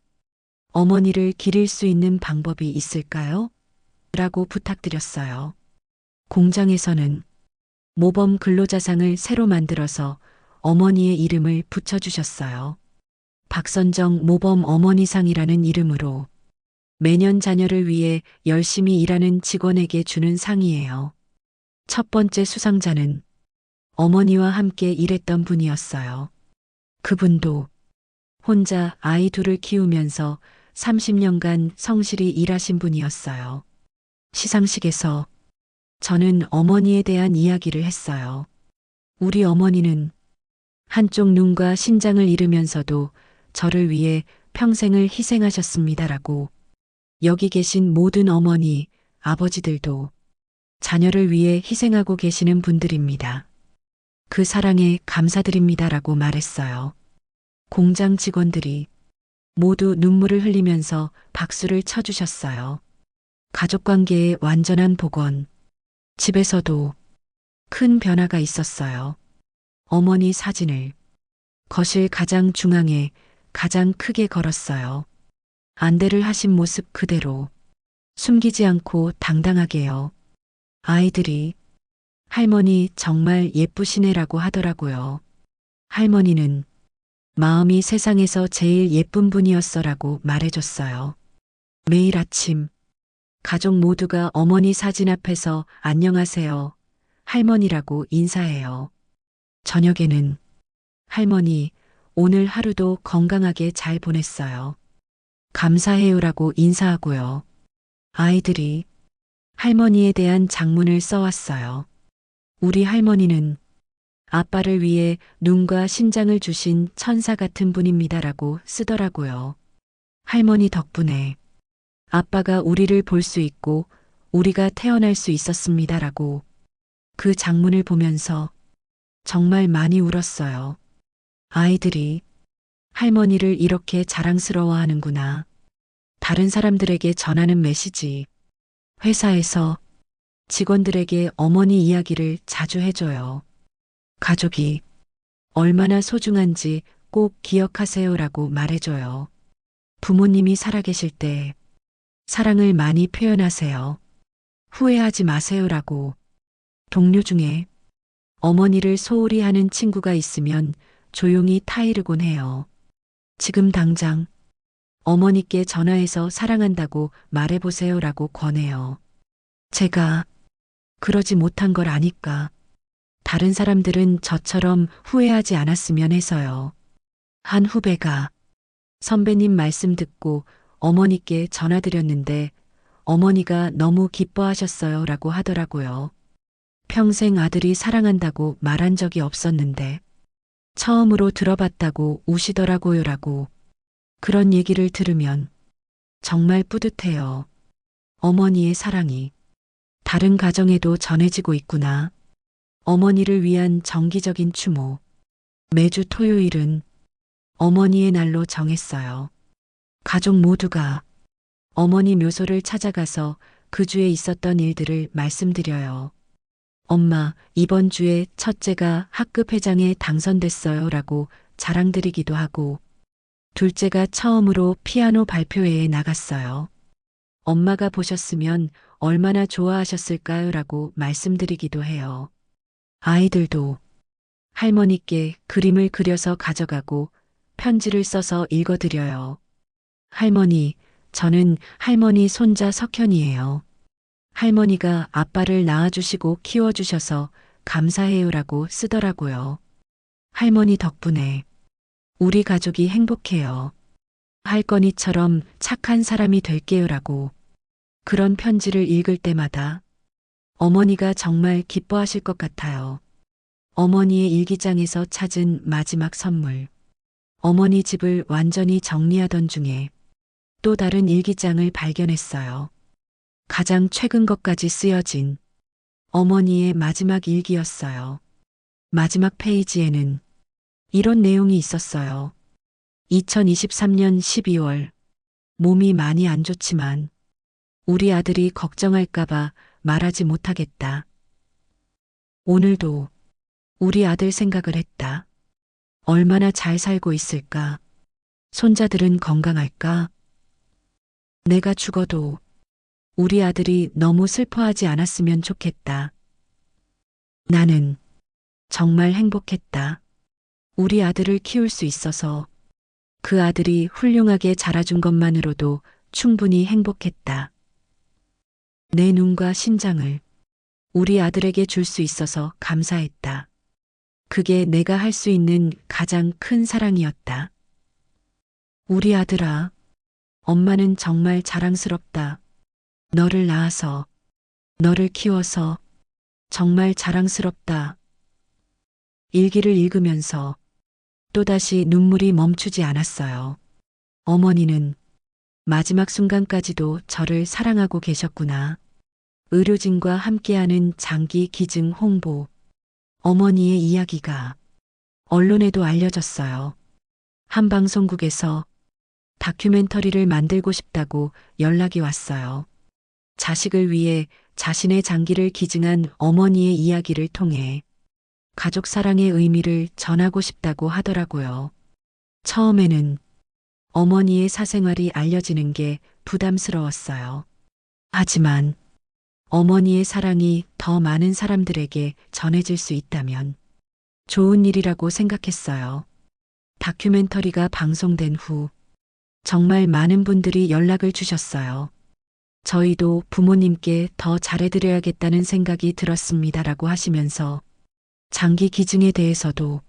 어머니를 기릴 수 있는 방법이 있을까요? 라고 부탁드렸어요. 공장에서는 모범 근로자상을 새로 만들어서 어머니의 이름을 붙여주셨어요. 박선정 모범 어머니상이라는 이름으로 매년 자녀를 위해 열심히 일하는 직원에게 주는 상이에요. 첫 번째 수상자는 어머니와 함께 일했던 분이었어요. 그분도 혼자 아이 둘을 키우면서 30년간 성실히 일하신 분이었어요. 시상식에서 저는 어머니에 대한 이야기를 했어요. 우리 어머니는 한쪽 눈과 신장을 잃으면서도 저를 위해 평생을 희생하셨습니다라고. 여기 계신 모든 어머니, 아버지들도 자녀를 위해 희생하고 계시는 분들입니다. 그 사랑에 감사드립니다라고 말했어요. 공장 직원들이 모두 눈물을 흘리면서 박수를 쳐주셨어요. 가족관계의 완전한 복원. 집에서도 큰 변화가 있었어요. 어머니 사진을 거실 가장 중앙에 가장 크게 걸었어요. 안대를 하신 모습 그대로 숨기지 않고 당당하게요. 아이들이 할머니 정말 예쁘시네라고 하더라고요. 할머니는 마음이 세상에서 제일 예쁜 분이었어라고 말해줬어요. 매일 아침 가족 모두가 어머니 사진 앞에서 안녕하세요 할머니라고 인사해요. 저녁에는 할머니, 오늘 하루도 건강하게 잘 보냈어요. 감사해요라고 인사하고요. 아이들이 할머니에 대한 장문을 써왔어요. 우리 할머니는 아빠를 위해 눈과 신장을 주신 천사 같은 분입니다라고 쓰더라고요. 할머니 덕분에 아빠가 우리를 볼 수 있고 우리가 태어날 수 있었습니다라고 그 장문을 보면서 정말 많이 울었어요. 아이들이 할머니를 이렇게 자랑스러워하는구나. 다른 사람들에게 전하는 메시지. 회사에서 직원들에게 어머니 이야기를 자주 해줘요. 가족이 얼마나 소중한지 꼭 기억하세요라고 말해줘요. 부모님이 살아계실 때 사랑을 많이 표현하세요. 후회하지 마세요라고. 동료 중에 어머니를 소홀히 하는 친구가 있으면 조용히 타이르곤 해요. 지금 당장 어머니께 전화해서 사랑한다고 말해보세요라고 권해요. 제가 그러지 못한 걸 아니까 다른 사람들은 저처럼 후회하지 않았으면 해서요. 한 후배가 선배님 말씀 듣고 어머니께 전화드렸는데 어머니가 너무 기뻐하셨어요 라고 하더라고요. 평생 아들이 사랑한다고 말한 적이 없었는데 처음으로 들어봤다고 우시더라고요 라고. 그런 얘기를 들으면 정말 뿌듯해요. 어머니의 사랑이 다른 가정에도 전해지고 있구나. 어머니를 위한 정기적인 추모. 매주 토요일은 어머니의 날로 정했어요. 가족 모두가 어머니 묘소를 찾아가서 그 주에 있었던 일들을 말씀드려요. 엄마, 이번 주에 첫째가 학급 회장에 당선됐어요 라고 자랑드리기도 하고, 둘째가 처음으로 피아노 발표회에 나갔어요. 엄마가 보셨으면 얼마나 좋아하셨을까요 라고 말씀드리기도 해요. 아이들도 할머니께 그림을 그려서 가져가고 편지를 써서 읽어드려요. 할머니, 저는 할머니 손자 석현이에요. 할머니가 아빠를 낳아주시고 키워주셔서 감사해요라고 쓰더라고요. 할머니 덕분에 우리 가족이 행복해요. 할거니처럼 착한 사람이 될게요라고. 그런 편지를 읽을 때마다 어머니가 정말 기뻐하실 것 같아요. 어머니의 일기장에서 찾은 마지막 선물. 어머니 집을 완전히 정리하던 중에 또 다른 일기장을 발견했어요. 가장 최근 것까지 쓰여진 어머니의 마지막 일기였어요. 마지막 페이지에는 이런 내용이 있었어요. 2023년 12월. 몸이 많이 안 좋지만 우리 아들이 걱정할까봐 말하지 못하겠다. 오늘도 우리 아들 생각을 했다. 얼마나 잘 살고 있을까? 손자들은 건강할까? 내가 죽어도 우리 아들이 너무 슬퍼하지 않았으면 좋겠다. 나는 정말 행복했다. 우리 아들을 키울 수 있어서 그 아들이 훌륭하게 자라준 것만으로도 충분히 행복했다. 내 눈과 심장을 우리 아들에게 줄 수 있어서 감사했다. 그게 내가 할 수 있는 가장 큰 사랑이었다. 우리 아들아, 엄마는 정말 자랑스럽다. 너를 낳아서, 너를 키워서 정말 자랑스럽다. 일기를 읽으면서 또다시 눈물이 멈추지 않았어요. 어머니는 마지막 순간까지도 저를 사랑하고 계셨구나. 의료진과 함께하는 장기 기증 홍보. 어머니의 이야기가 언론에도 알려졌어요. 한 방송국에서 다큐멘터리를 만들고 싶다고 연락이 왔어요. 자식을 위해 자신의 장기를 기증한 어머니의 이야기를 통해 가족 사랑의 의미를 전하고 싶다고 하더라고요. 처음에는 어머니의 사생활이 알려지는 게 부담스러웠어요. 하지만 어머니의 사랑이 더 많은 사람들에게 전해질 수 있다면 좋은 일이라고 생각했어요. 다큐멘터리가 방송된 후 정말 많은 분들이 연락을 주셨어요. 저희도 부모님께 더 잘해드려야겠다는 생각이 들었습니다라고 하시면서 장기 기증에 대해서도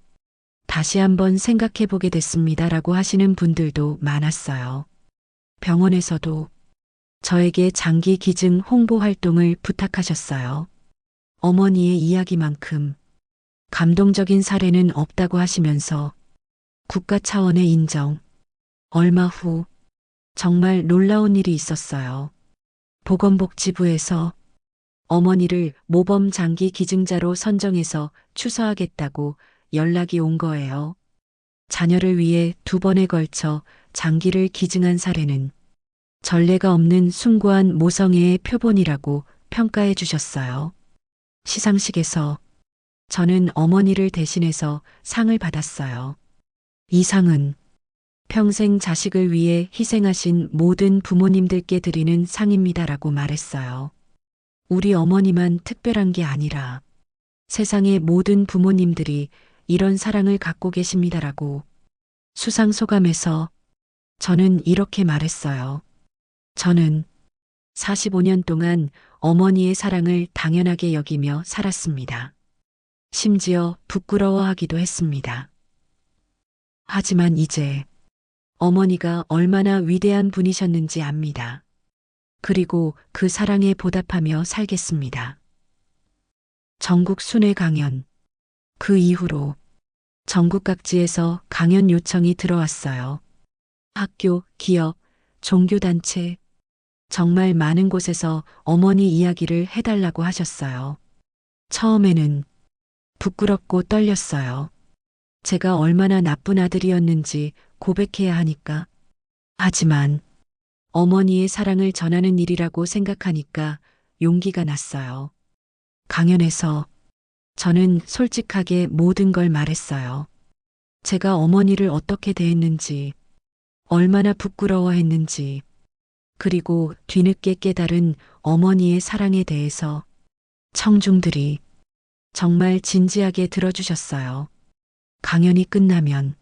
다시 한번 생각해 보게 됐습니다라고 하시는 분들도 많았어요. 병원에서도 저에게 장기 기증 홍보 활동을 부탁하셨어요. 어머니의 이야기만큼 감동적인 사례는 없다고 하시면서 국가 차원의 인정. 얼마 후 정말 놀라운 일이 있었어요. 보건복지부에서 어머니를 모범 장기 기증자로 선정해서 추서하겠다고 연락이 온 거예요. 자녀를 위해 2번에 걸쳐 장기를 기증한 사례는 전례가 없는 숭고한 모성애의 표본이라고 평가해 주셨어요. 시상식에서 저는 어머니를 대신해서 상을 받았어요. 이 상은 평생 자식을 위해 희생하신 모든 부모님들께 드리는 상입니다라고 말했어요. 우리 어머니만 특별한 게 아니라 세상의 모든 부모님들이 이런 사랑을 갖고 계십니다라고 수상 소감에서 저는 이렇게 말했어요. 저는 45년 동안 어머니의 사랑을 당연하게 여기며 살았습니다. 심지어 부끄러워하기도 했습니다. 하지만 이제 어머니가 얼마나 위대한 분이셨는지 압니다. 그리고 그 사랑에 보답하며 살겠습니다. 전국 순회 강연. 그 이후로 전국 각지에서 강연 요청이 들어왔어요. 학교, 기업, 종교단체, 정말 많은 곳에서 어머니 이야기를 해달라고 하셨어요. 처음에는 부끄럽고 떨렸어요. 제가 얼마나 나쁜 아들이었는지 고백해야 하니까. 하지만 어머니의 사랑을 전하는 일이라고 생각하니까 용기가 났어요. 강연에서 저는 솔직하게 모든 걸 말했어요. 제가 어머니를 어떻게 대했는지, 얼마나 부끄러워했는지, 그리고 뒤늦게 깨달은 어머니의 사랑에 대해서 청중들이 정말 진지하게 들어주셨어요. 강연이 끝나면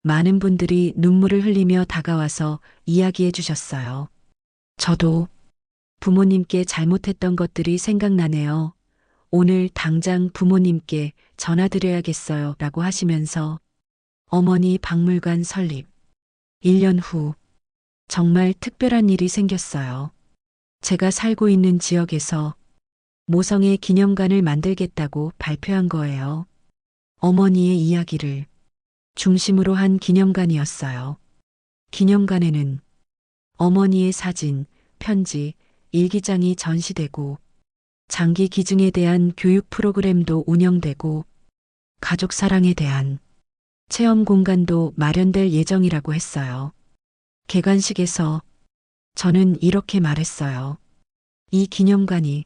많은 분들이 눈물을 흘리며 다가와서 이야기해 주셨어요. 저도 부모님께 잘못했던 것들이 생각나네요. 오늘 당장 부모님께 전화드려야겠어요. 라고 하시면서 어머니 박물관 설립. 1년 후 정말 특별한 일이 생겼어요. 제가 살고 있는 지역에서 모성애 기념관을 만들겠다고 발표한 거예요. 어머니의 이야기를 중심으로 한 기념관이었어요. 기념관에는 어머니의 사진, 편지, 일기장이 전시되고 장기 기증에 대한 교육 프로그램도 운영되고 가족 사랑에 대한 체험 공간도 마련될 예정이라고 했어요. 개관식에서 저는 이렇게 말했어요. 이 기념관이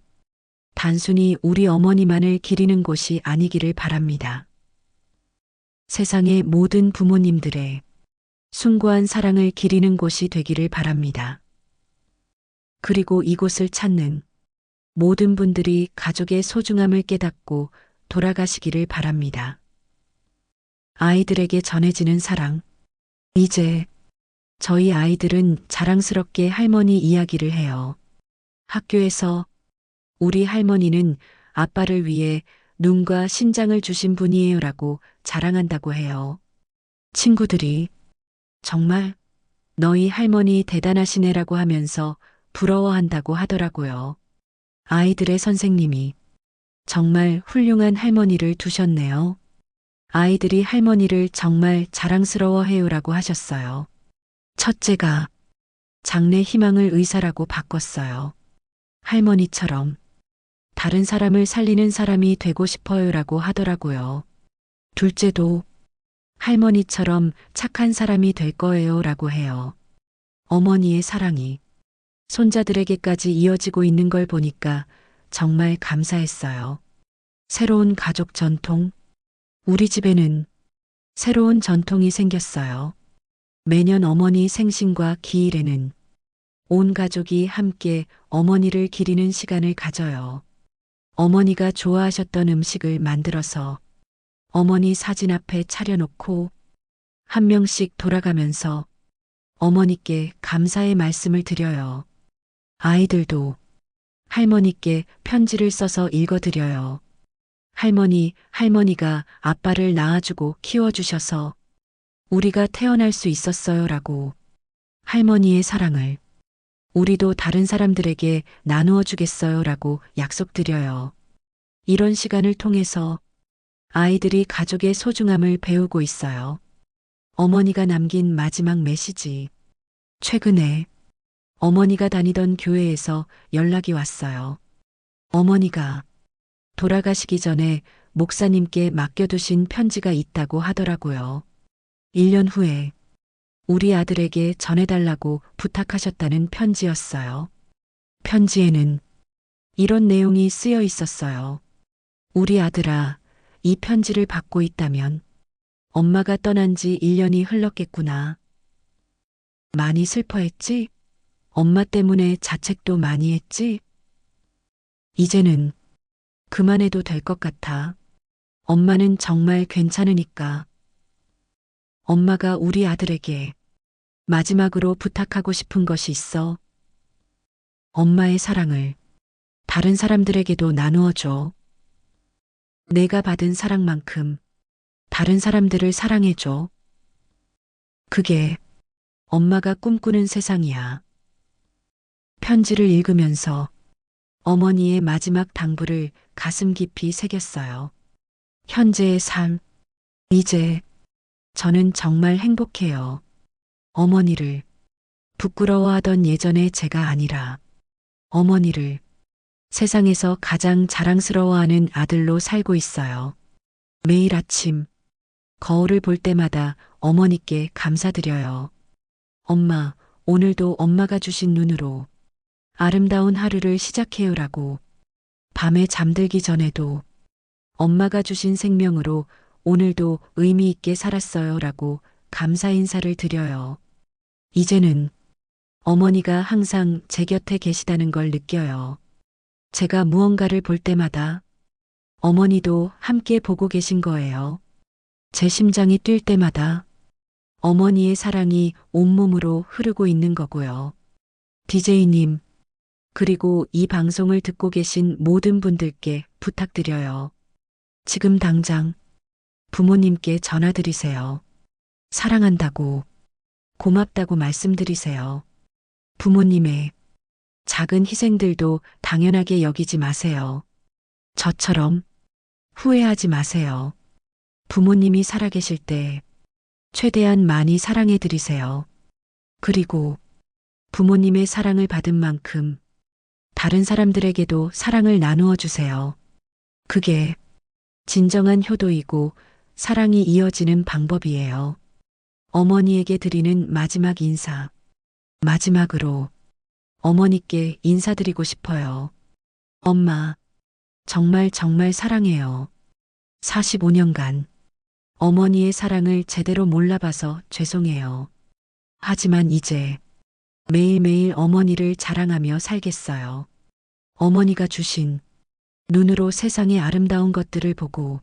단순히 우리 어머니만을 기리는 곳이 아니기를 바랍니다. 세상의 모든 부모님들의 숭고한 사랑을 기리는 곳이 되기를 바랍니다. 그리고 이곳을 찾는 모든 분들이 가족의 소중함을 깨닫고 돌아가시기를 바랍니다. 아이들에게 전해지는 사랑. 이제 저희 아이들은 자랑스럽게 할머니 이야기를 해요. 학교에서 우리 할머니는 아빠를 위해 눈과 신장을 주신 분이에요라고 자랑한다고 해요. 친구들이 정말 너희 할머니 대단하시네라고 하면서 부러워한다고 하더라고요. 아이들의 선생님이 정말 훌륭한 할머니를 두셨네요. 아이들이 할머니를 정말 자랑스러워해요라고 하셨어요. 첫째가 장래 희망을 의사라고 바꿨어요. 할머니처럼 다른 사람을 살리는 사람이 되고 싶어요라고 하더라고요. 둘째도 할머니처럼 착한 사람이 될 거예요라고 해요. 어머니의 사랑이 손자들에게까지 이어지고 있는 걸 보니까 정말 감사했어요. 새로운 가족 전통. 우리 집에는 새로운 전통이 생겼어요. 매년 어머니 생신과 기일에는 온 가족이 함께 어머니를 기리는 시간을 가져요. 어머니가 좋아하셨던 음식을 만들어서 어머니 사진 앞에 차려놓고 한 명씩 돌아가면서 어머니께 감사의 말씀을 드려요. 아이들도 할머니께 편지를 써서 읽어드려요. 할머니가 아빠를 낳아주고 키워주셔서 우리가 태어날 수 있었어요 라고 할머니의 사랑을 우리도 다른 사람들에게 나누어 주겠어요 라고 약속드려요. 이런 시간을 통해서 아이들이 가족의 소중함을 배우고 있어요. 어머니가 남긴 마지막 메시지. 최근에 어머니가 다니던 교회에서 연락이 왔어요. 어머니가 돌아가시기 전에 목사님께 맡겨두신 편지가 있다고 하더라고요. 1년 후에 우리 아들에게 전해달라고 부탁하셨다는 편지였어요. 편지에는 이런 내용이 쓰여 있었어요. 우리 아들아, 이 편지를 받고 있다면 엄마가 떠난 지 1년이 흘렀겠구나. 많이 슬퍼했지? 엄마 때문에 자책도 많이 했지? 이제는 그만해도 될 것 같아. 엄마는 정말 괜찮으니까. 엄마가 우리 아들에게 마지막으로 부탁하고 싶은 것이 있어. 엄마의 사랑을 다른 사람들에게도 나누어 줘. 내가 받은 사랑만큼 다른 사람들을 사랑해 줘. 그게 엄마가 꿈꾸는 세상이야. 편지를 읽으면서 어머니의 마지막 당부를 가슴 깊이 새겼어요. 현재의 삶, 이제 저는 정말 행복해요. 어머니를 부끄러워하던 예전의 제가 아니라 어머니를 세상에서 가장 자랑스러워하는 아들로 살고 있어요. 매일 아침 거울을 볼 때마다 어머니께 감사드려요. 엄마, 오늘도 엄마가 주신 눈으로 아름다운 하루를 시작해요라고 밤에 잠들기 전에도 엄마가 주신 생명으로 오늘도 의미 있게 살았어요라고 감사 인사를 드려요. 이제는 어머니가 항상 제 곁에 계시다는 걸 느껴요. 제가 무언가를 볼 때마다 어머니도 함께 보고 계신 거예요. 제 심장이 뛸 때마다 어머니의 사랑이 온몸으로 흐르고 있는 거고요. DJ님, 그리고 이 방송을 듣고 계신 모든 분들께 부탁드려요. 지금 당장 부모님께 전화드리세요. 사랑한다고, 고맙다고 말씀드리세요. 부모님의 작은 희생들도 당연하게 여기지 마세요. 저처럼 후회하지 마세요. 부모님이 살아계실 때 최대한 많이 사랑해 드리세요. 그리고 부모님의 사랑을 받은 만큼 다른 사람들에게도 사랑을 나누어 주세요. 그게 진정한 효도이고 사랑이 이어지는 방법이에요. 어머니에게 드리는 마지막 인사. 마지막으로 어머니께 인사드리고 싶어요. 엄마, 정말 정말 사랑해요. 45년간 어머니의 사랑을 제대로 몰라봐서 죄송해요. 하지만 이제 매일매일 어머니를 자랑하며 살겠어요. 어머니가 주신 눈으로 세상의 아름다운 것들을 보고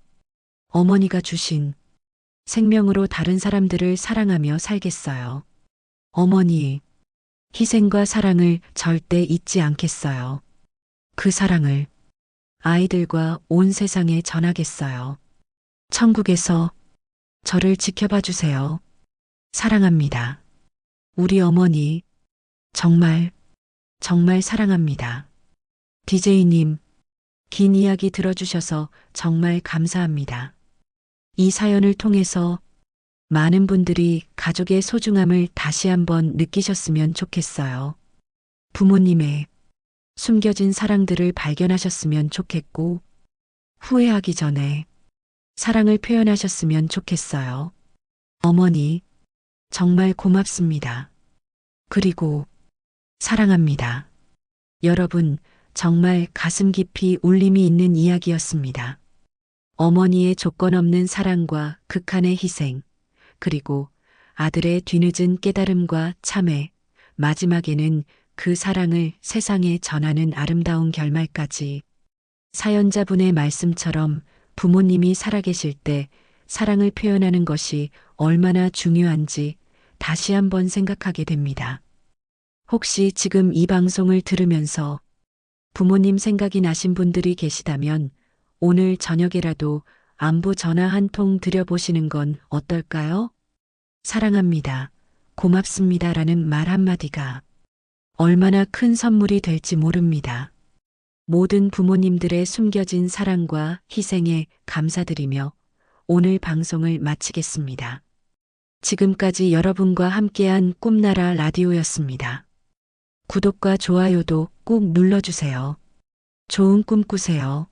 어머니가 주신 생명으로 다른 사람들을 사랑하며 살겠어요. 어머니, 희생과 사랑을 절대 잊지 않겠어요. 그 사랑을 아이들과 온 세상에 전하겠어요. 천국에서 저를 지켜봐 주세요. 사랑합니다. 우리 어머니, 정말, 정말 사랑합니다. DJ님, 긴 이야기 들어주셔서 정말 감사합니다. 이 사연을 통해서 많은 분들이 가족의 소중함을 다시 한번 느끼셨으면 좋겠어요. 부모님의 숨겨진 사랑들을 발견하셨으면 좋겠고, 후회하기 전에 사랑을 표현하셨으면 좋겠어요. 어머니, 정말 고맙습니다. 그리고 사랑합니다. 여러분, 정말 가슴 깊이 울림이 있는 이야기였습니다. 어머니의 조건 없는 사랑과 극한의 희생, 그리고 아들의 뒤늦은 깨달음과 참회, 마지막에는 그 사랑을 세상에 전하는 아름다운 결말까지. 사연자분의 말씀처럼 부모님이 살아계실 때 사랑을 표현하는 것이 얼마나 중요한지 다시 한번 생각하게 됩니다. 혹시 지금 이 방송을 들으면서 부모님 생각이 나신 분들이 계시다면 오늘 저녁에라도 안부 전화 한 통 드려보시는 건 어떨까요? 사랑합니다. 고맙습니다. 라는 말 한마디가 얼마나 큰 선물이 될지 모릅니다. 모든 부모님들의 숨겨진 사랑과 희생에 감사드리며 오늘 방송을 마치겠습니다. 지금까지 여러분과 함께한 꿈나라 라디오였습니다. 구독과 좋아요도 꼭 눌러주세요. 좋은 꿈 꾸세요.